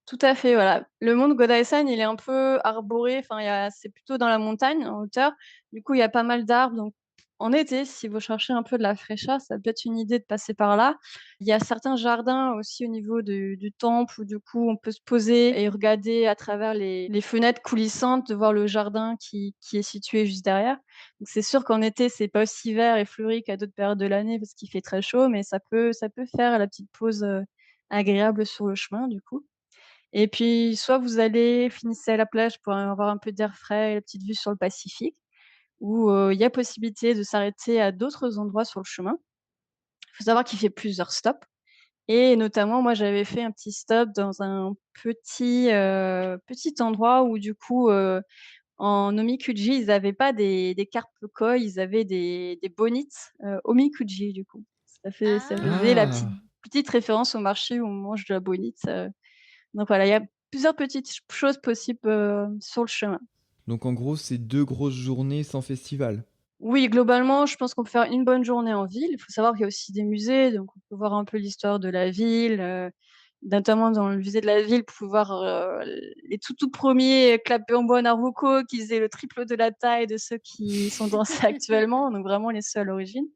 Tout à fait, voilà. Le mont de Godaisan, il est un peu arboré, enfin, c'est plutôt dans la montagne, en hauteur. Du coup, il y a pas mal d'arbres. Donc, en été, si vous cherchez un peu de la fraîcheur, ça peut être une idée de passer par là. Il y a certains jardins aussi au niveau du temple où, du coup, on peut se poser et regarder à travers les fenêtres coulissantes, de voir le jardin qui est situé juste derrière. Donc, c'est sûr qu'en été, c'est pas aussi vert et fleuri qu'à d'autres périodes de l'année parce qu'il fait très chaud, mais ça peut faire la petite pause agréable sur le chemin, du coup. Et puis, soit vous allez finissez à la plage pour avoir un peu d'air frais et la petite vue sur le Pacifique, ou il y a possibilité de s'arrêter à d'autres endroits sur le chemin. Il faut savoir qu'il fait plusieurs stops et notamment, moi, j'avais fait un petit stop dans un petit endroit où du coup, en Omikuji, ils avaient pas des carpes koi, ils avaient des bonites, Omikuji, du coup. Ça faisait la petite Ah. Ah! petite référence au marché où on mange de la bonite, donc voilà, il y a plusieurs petites choses possibles sur le chemin. Donc en gros, c'est 2 grosses journées sans festival? Oui, globalement, je pense qu'on peut faire une bonne journée en ville. Il faut savoir qu'il y a aussi des musées, donc on peut voir un peu l'histoire de la ville, notamment dans le musée de la ville, pour voir les tout premiers clapets en bois narvocaux qui faisaient le triple de la taille de ceux qui sont dansés actuellement, donc vraiment les ceux à l'origine.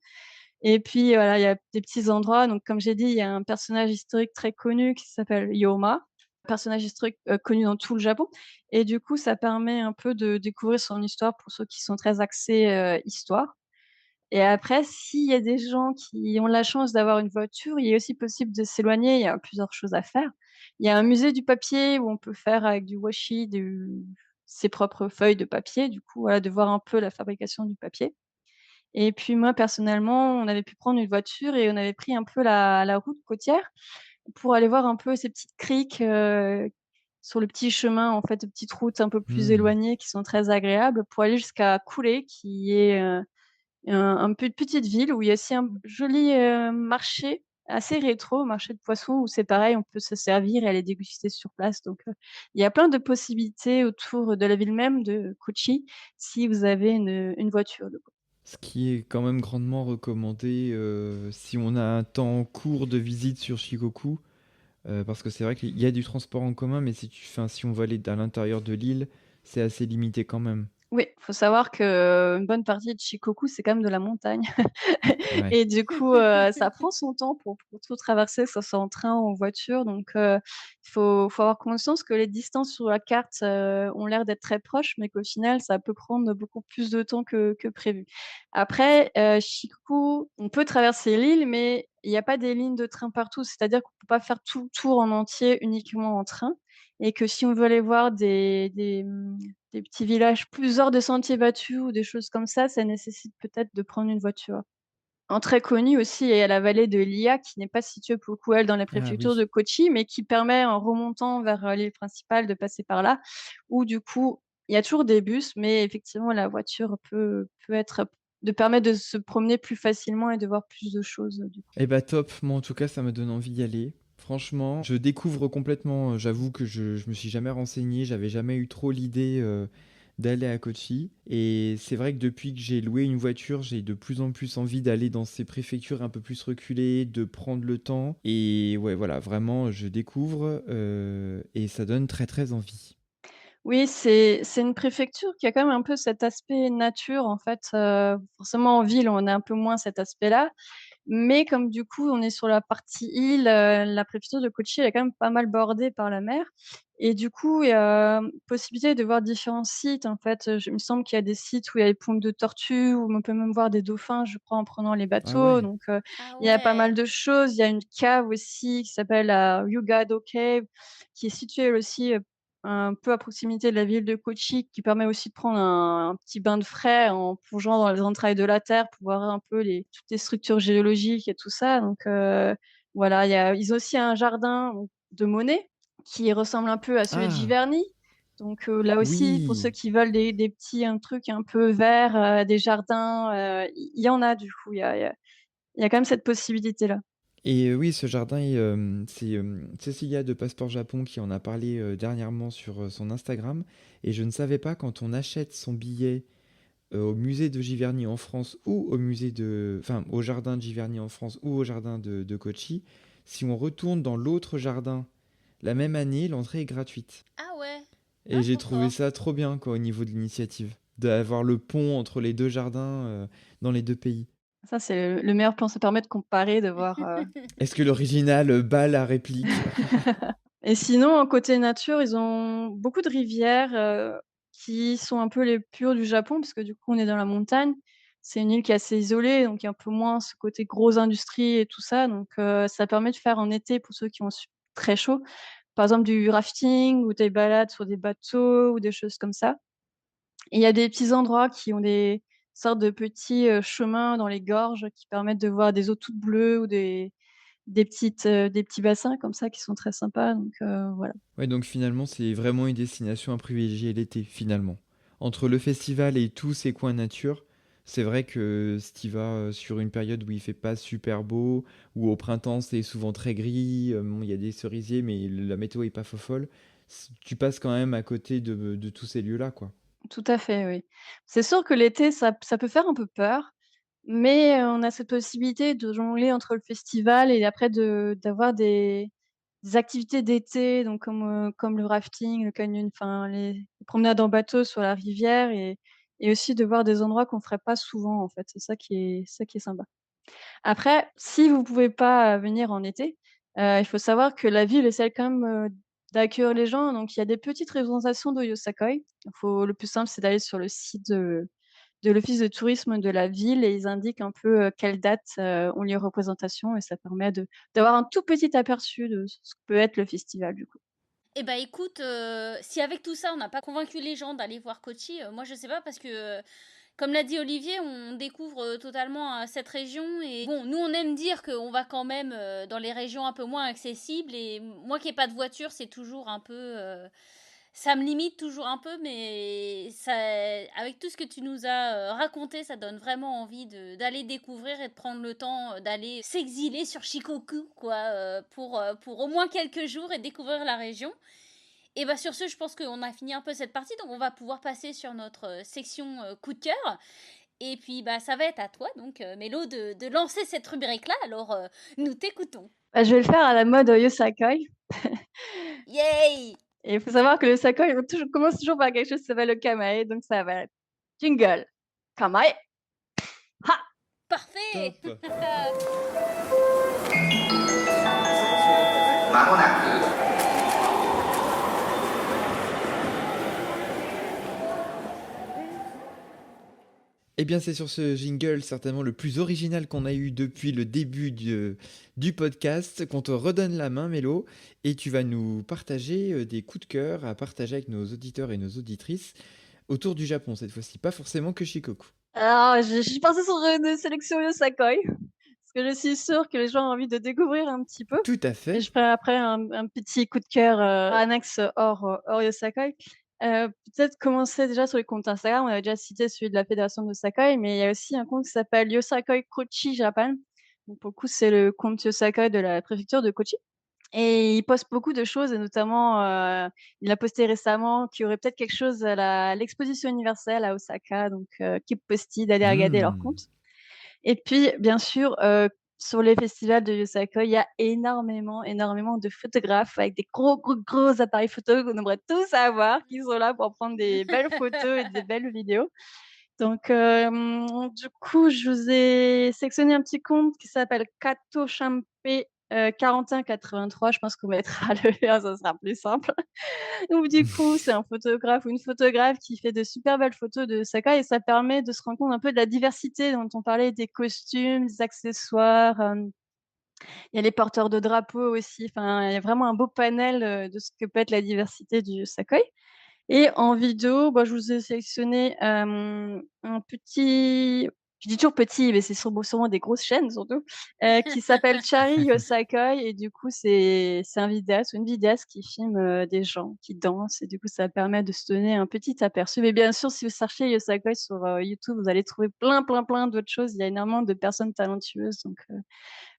Et puis voilà, il y a des petits endroits. Donc comme j'ai dit, il y a un personnage historique très connu qui s'appelle Yoma, personnage historique connu dans tout le Japon. Et du coup, ça permet un peu de découvrir son histoire pour ceux qui sont très axés histoire. Et après, s'il y a des gens qui ont la chance d'avoir une voiture, il est aussi possible de s'éloigner. Il y a plusieurs choses à faire. Il y a un musée du papier où on peut faire avec du washi ses propres feuilles de papier. Du coup, voilà, de voir un peu la fabrication du papier. Et puis moi, personnellement, on avait pu prendre une voiture et on avait pris un peu la route côtière pour aller voir un peu ces petites criques sur le petit chemin, en fait, de petites routes un peu plus Mmh. éloignées qui sont très agréables pour aller jusqu'à Kouré, qui est un peu petite ville où il y a aussi un joli marché assez rétro, marché de poissons où c'est pareil, on peut se servir et aller déguster sur place. Donc, il y a plein de possibilités autour de la ville même de Kochi si vous avez une voiture. Ce qui est quand même grandement recommandé, si on a un temps court de visite sur Shikoku, parce que c'est vrai qu'il y a du transport en commun, mais si on veut aller à l'intérieur de l'île, c'est assez limité quand même. Oui, faut savoir que une bonne partie de Shikoku, c'est quand même de la montagne Ouais. et du coup, ça prend son temps pour tout traverser, que ce soit en train ou en voiture. Donc, il faut avoir conscience que les distances sur la carte, ont l'air d'être très proches, mais qu'au final, ça peut prendre beaucoup plus de temps que prévu. Après, Shikoku, on peut traverser l'île, mais il y a pas des lignes de train partout. C'est-à-dire qu'on peut pas faire tout le tour en entier uniquement en train et que si on veut aller voir des petits villages plus hors des sentiers battus ou des choses comme ça nécessite peut-être de prendre une voiture. Un très connu aussi est la vallée de l'Ia, qui n'est pas située pour le coup, elle, dans la Ah préfecture de oui. Kochi, mais qui permet, en remontant vers l'île principale, de passer par là, où du coup, il y a toujours des bus, mais effectivement, la voiture peut être de permettre de se promener plus facilement et de voir plus de choses, du coup. Eh bah top, moi en tout cas ça me donne envie d'y aller. Franchement, je découvre complètement, j'avoue que je me suis jamais renseigné, j'avais jamais eu trop l'idée d'aller à Kochi. Et c'est vrai que depuis que j'ai loué une voiture, j'ai de plus en plus envie d'aller dans ces préfectures un peu plus reculées, de prendre le temps. Et ouais, voilà, vraiment, je découvre et ça donne très très envie. Oui, c'est une préfecture qui a quand même un peu cet aspect nature, en fait, forcément en ville, on a un peu moins cet aspect-là. Mais comme du coup, on est sur la partie île, la préfecture de Kochi, elle est quand même pas mal bordée par la mer et du coup, il y a possibilité de voir différents sites, en fait. Il me semble qu'il y a des sites où il y a des pontes de tortues, où on peut même voir des dauphins, je crois, en prenant les Ah bateaux. ouais. Donc, Ah il y a pas mal ouais. de choses. Il y a une cave aussi qui s'appelle la Ryugado Cave, qui est située aussi, un peu à proximité de la ville de Kochi, qui permet aussi de prendre un petit bain de frais en plongeant dans les entrailles de la terre pour voir un peu toutes les structures géologiques et tout ça. Donc voilà, ils ont aussi un jardin de Monet qui ressemble un peu à celui de Ah Giverny. Donc là aussi, pour ceux oui. qui veulent des petits un truc un peu verts, des jardins, il y en a du coup. Il y a quand même cette possibilité-là. Et oui, ce jardin, c'est Cécilia de Passeport Japon qui en a parlé dernièrement sur son Instagram. Et je ne savais pas quand on achète son billet au musée de Giverny en France ou enfin, au jardin de Giverny en France ou au jardin de Kochi, si on retourne dans l'autre jardin la même année, l'entrée est gratuite. Ah ouais. Ah, Et j'ai trop trouvé fort. ça trop bien, quoi, au niveau de l'initiative, d'avoir le pont entre les deux jardins dans les deux pays. Ça, c'est le meilleur plan. Ça permet de comparer, de voir. Est-ce que l'original bat la réplique? Et sinon, côté nature, ils ont beaucoup de rivières qui sont un peu les pures du Japon, parce que du coup, on est dans la montagne. C'est une île qui est assez isolée, donc il y a un peu moins ce côté grosse industrie et tout ça. Donc, ça permet de faire en été pour ceux qui ont très chaud. Par exemple, du rafting ou des balades sur des bateaux ou des choses comme ça. Et il y a des petits endroits qui ont des sortes de petits chemins dans les gorges qui permettent de voir des eaux toutes bleues ou des petits bassins comme ça qui sont très sympas. Donc, voilà. Ouais, donc finalement, c'est vraiment une destination à privilégier l'été, finalement. Entre le festival et tous ces coins nature, c'est vrai que si tu vas sur une période où il fait pas super beau, ou au printemps c'est souvent très gris, bon, il y a des cerisiers, mais la météo est pas fofolle, tu passes quand même à côté de tous ces lieux-là, quoi. Tout à fait, oui. C'est sûr que l'été, ça peut faire un peu peur, mais on a cette possibilité de jongler entre le festival et après d'avoir des activités d'été, donc comme le rafting, le canyon, enfin les promenades en bateau sur la rivière et aussi de voir des endroits qu'on ferait pas souvent, en fait. C'est ça qui est sympa. Après, si vous pouvez pas, venir en été, il faut savoir que la ville essaie quand même, d'accueillir les gens, donc il y a des petites représentations de Yosakoi. Le plus simple, c'est d'aller sur le site de l'office de tourisme de la ville et ils indiquent un peu, quelles dates, ont lieu représentation et ça permet d'avoir un tout petit aperçu de ce que peut être le festival, du coup. Eh bah écoute, si avec tout ça on n'a pas convaincu les gens d'aller voir Kochi, moi je sais pas parce que comme l'a dit Olivier, on découvre totalement cette région et bon, nous on aime dire qu'on va quand même dans les régions un peu moins accessibles et moi qui ai pas de voiture, c'est toujours un peu ça me limite toujours un peu mais ça avec tout ce que tu nous as raconté, ça donne vraiment envie d'aller découvrir et de prendre le temps d'aller s'exiler sur Shikoku quoi pour au moins quelques jours et découvrir la région. Et bah sur ce, je pense qu'on a fini un peu cette partie, donc on va pouvoir passer sur notre section coup de cœur. Et puis bah ça va être à toi, donc Mélo, de lancer cette rubrique-là, alors nous t'écoutons. Bah, je vais le faire à la mode, Yosakoi Yay! et il faut savoir que le Yosakoi, on commence toujours par quelque chose qui s'appelle le kamae, donc ça va être jingle, kamae, ha! Parfait! Top! まもなく Eh bien, c'est sur ce jingle, certainement le plus original qu'on a eu depuis le début du podcast, qu'on te redonne la main, Mélo, et tu vas nous partager des coups de cœur à partager avec nos auditeurs et nos auditrices autour du Japon cette fois-ci, pas forcément que Shikoku. Alors, je suis partie sur une sélection Yosakoi, parce que je suis sûre que les gens ont envie de découvrir un petit peu. Tout à Et fait. je ferai après un petit coup de cœur annexe hors Yosakoi. Peut-être commencer déjà sur les comptes Instagram. On avait déjà cité celui de la fédération de Yosakoi, mais il y a aussi un compte qui s'appelle Yosakoi Kochi Japan. Donc, pour le coup, c'est le compte Yosakoi de la préfecture de Kochi. Et il poste beaucoup de choses, et notamment, il a posté récemment qu'il y aurait peut-être quelque chose à l'exposition universelle à Osaka. Donc, keep posted, allez regarder leur Hmm. compte. Et puis, bien sûr, sur les festivals de Yosakoi, il y a énormément de photographes avec des gros appareils photo qu'on aimerait tous avoir, qui sont là pour prendre des belles photos et des belles vidéos. Donc, du coup, je vous ai sélectionné un petit compte qui s'appelle Kato Champé 4183. Je pense qu'on mettra le lien, ça sera plus simple. Donc du coup, c'est un photographe ou une photographe qui fait de super belles photos de Osaka et ça permet de se rendre compte un peu de la diversité dont on parlait, des costumes, des accessoires. Il y a les porteurs de drapeaux aussi. Enfin, il y a vraiment un beau panel de ce que peut être la diversité du Osaka. Et en vidéo, bah, je vous ai sélectionné un petit, je dis toujours petit, mais c'est sûrement des grosses chaînes surtout, qui s'appelle Chari Yosakoi. Et du coup, c'est un vidéaste ou une vidéaste qui filme des gens qui dansent. Et du coup, ça permet de se donner un petit aperçu. Mais bien sûr, si vous cherchez Yosakoi sur YouTube, vous allez trouver plein d'autres choses. Il y a énormément de personnes talentueuses. Donc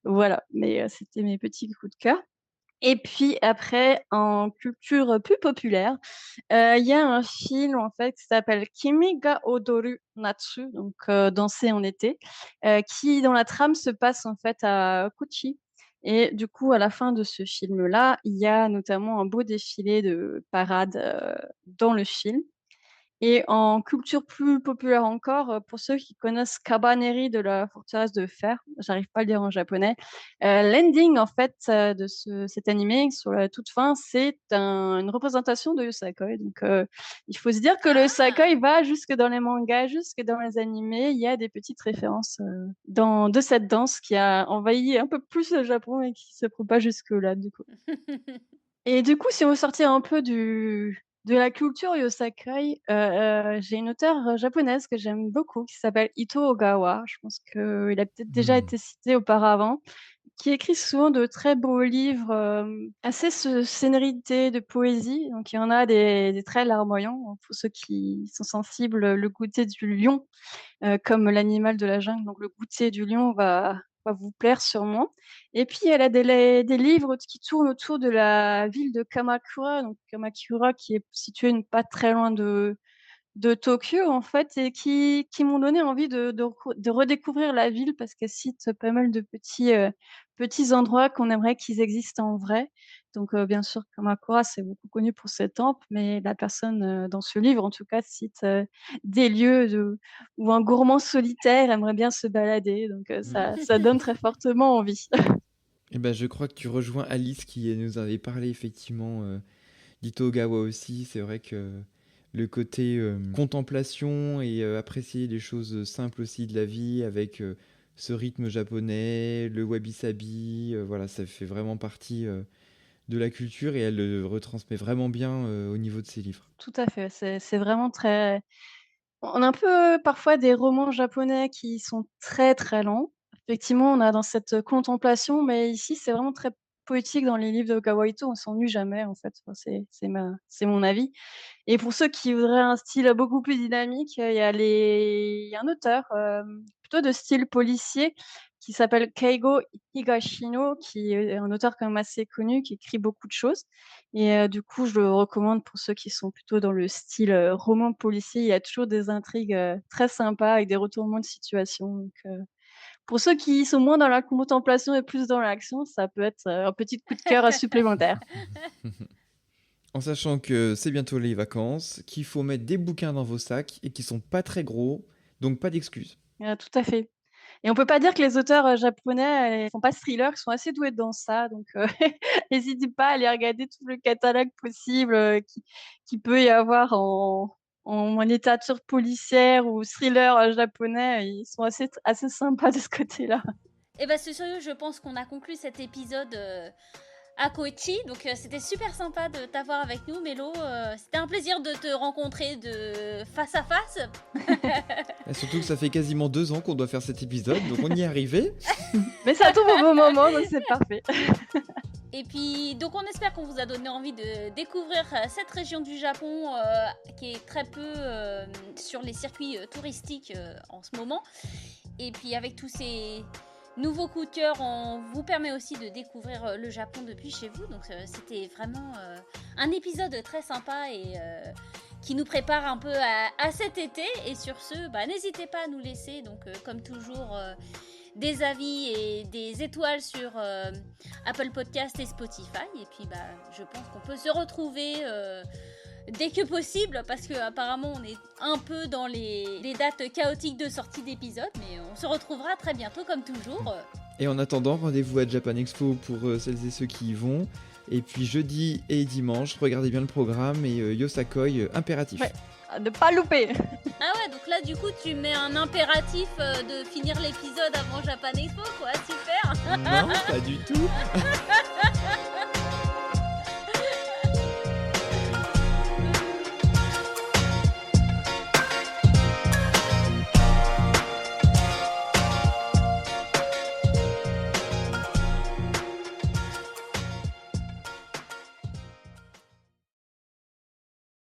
voilà, mais c'était mes petits coups de cœur. Et puis après, en culture plus populaire, il y a un film en fait qui s'appelle Kimi ga Odoru Natsu, donc Danser en été, qui dans la trame se passe en fait à Kochi. Et du coup, à la fin de ce film-là, il y a notamment un beau défilé de parade dans le film. Et en culture plus populaire encore, pour ceux qui connaissent Kabaneri de la forteresse de fer, j'arrive pas à le dire en japonais, l'ending en fait, de cet animé sur la toute fin, c'est une représentation de Yosakoi. Donc il faut se dire que le Yosakoi va jusque dans les mangas, jusque dans les animés. Il y a des petites références, de cette danse qui a envahi un peu plus le Japon et qui se propage jusque-là, du coup. Et du coup, si on veut sortir un peu de la culture Yosakoi, j'ai une auteure japonaise que j'aime beaucoup qui s'appelle Ito Ogawa. Je pense qu'il a peut-être déjà Hmm. été cité auparavant, qui écrit souvent de très beaux livres, assez scénérité, de poésie. Donc il y en a des très larmoyants pour ceux qui sont sensibles. Le goûter du lion, comme l'animal de la jungle. Donc le goûter du lion va va vous plaire sûrement. Et puis elle a des livres qui tournent autour de la ville de Kamakura, donc Kamakura qui est située pas très loin de Tokyo en fait, et qui m'ont donné envie de redécouvrir la ville parce qu'elle cite pas mal de petits endroits qu'on aimerait qu'ils existent en vrai. Donc bien sûr, Kamakura, c'est beaucoup connu pour ses temples, mais la personne dans ce livre, en tout cas, cite des lieux où un gourmand solitaire aimerait bien se balader. Donc ça donne très fortement envie. Et ben, je crois que tu rejoins Alice qui nous avait parlé effectivement d'Ito Ogawa aussi. C'est vrai que le côté contemplation et apprécier les choses simples aussi de la vie avec ce rythme japonais, le wabi-sabi, voilà, ça fait vraiment partie de la culture et elle le retransmet vraiment bien au niveau de ses livres. Tout à fait, c'est vraiment très... On a un peu parfois des romans japonais qui sont très très lents. Effectivement, on a dans cette contemplation, mais ici c'est vraiment très poétique dans les livres de Ogawa Ito, on s'ennuie jamais en fait. Enfin, c'est mon avis. Et pour ceux qui voudraient un style beaucoup plus dynamique, il y a un auteur plutôt de style policier qui s'appelle Keigo Higashino, qui est un auteur quand même assez connu, qui écrit beaucoup de choses. Et du coup, je le recommande pour ceux qui sont plutôt dans le style roman policier. Il y a toujours des intrigues très sympas avec des retournements de situation. Donc, pour ceux qui sont moins dans la contemplation et plus dans l'action, ça peut être un petit coup de cœur supplémentaire. En sachant que c'est bientôt les vacances, qu'il faut mettre des bouquins dans vos sacs et qui sont pas très gros, donc pas d'excuses. Tout à fait. Et on peut pas dire que les auteurs japonais font pas de thriller, ils sont assez doués dans ça. Donc, n'hésitez pas à aller regarder tout le catalogue possible qui peut y avoir en littérature policière ou thriller japonais. Ils sont assez sympas de ce côté-là. Et bah, c'est sérieux, je pense qu'on a conclu cet épisode à Koichi. Donc, c'était super sympa de t'avoir avec nous, Mélo. C'était un plaisir de te rencontrer de face à face. Et surtout que ça fait quasiment 2 ans qu'on doit faire cet épisode, donc on y est arrivé. Mais ça tombe au bon moment, donc c'est parfait. Et puis, donc on espère qu'on vous a donné envie de découvrir cette région du Japon qui est très peu sur les circuits touristiques en ce moment. Et puis avec tous ces nouveaux coups de cœur, on vous permet aussi de découvrir le Japon depuis chez vous. Donc c'était vraiment un épisode très sympa et qui nous prépare un peu à cet été. Et sur ce, bah, n'hésitez pas à nous laisser, donc comme toujours... des avis et des étoiles sur Apple Podcast et Spotify. Et puis, bah, je pense qu'on peut se retrouver dès que possible parce qu'apparemment, on est un peu dans les dates chaotiques de sortie d'épisodes. Mais on se retrouvera très bientôt, comme toujours. Et en attendant, rendez-vous à Japan Expo pour celles et ceux qui y vont. Et puis jeudi et dimanche, regardez bien le programme et Yosakoi impératif. Ouais. Ne pas louper. Ah ouais, donc là du coup tu mets un impératif de finir l'épisode avant Japan Expo, quoi, super. Non, pas du tout.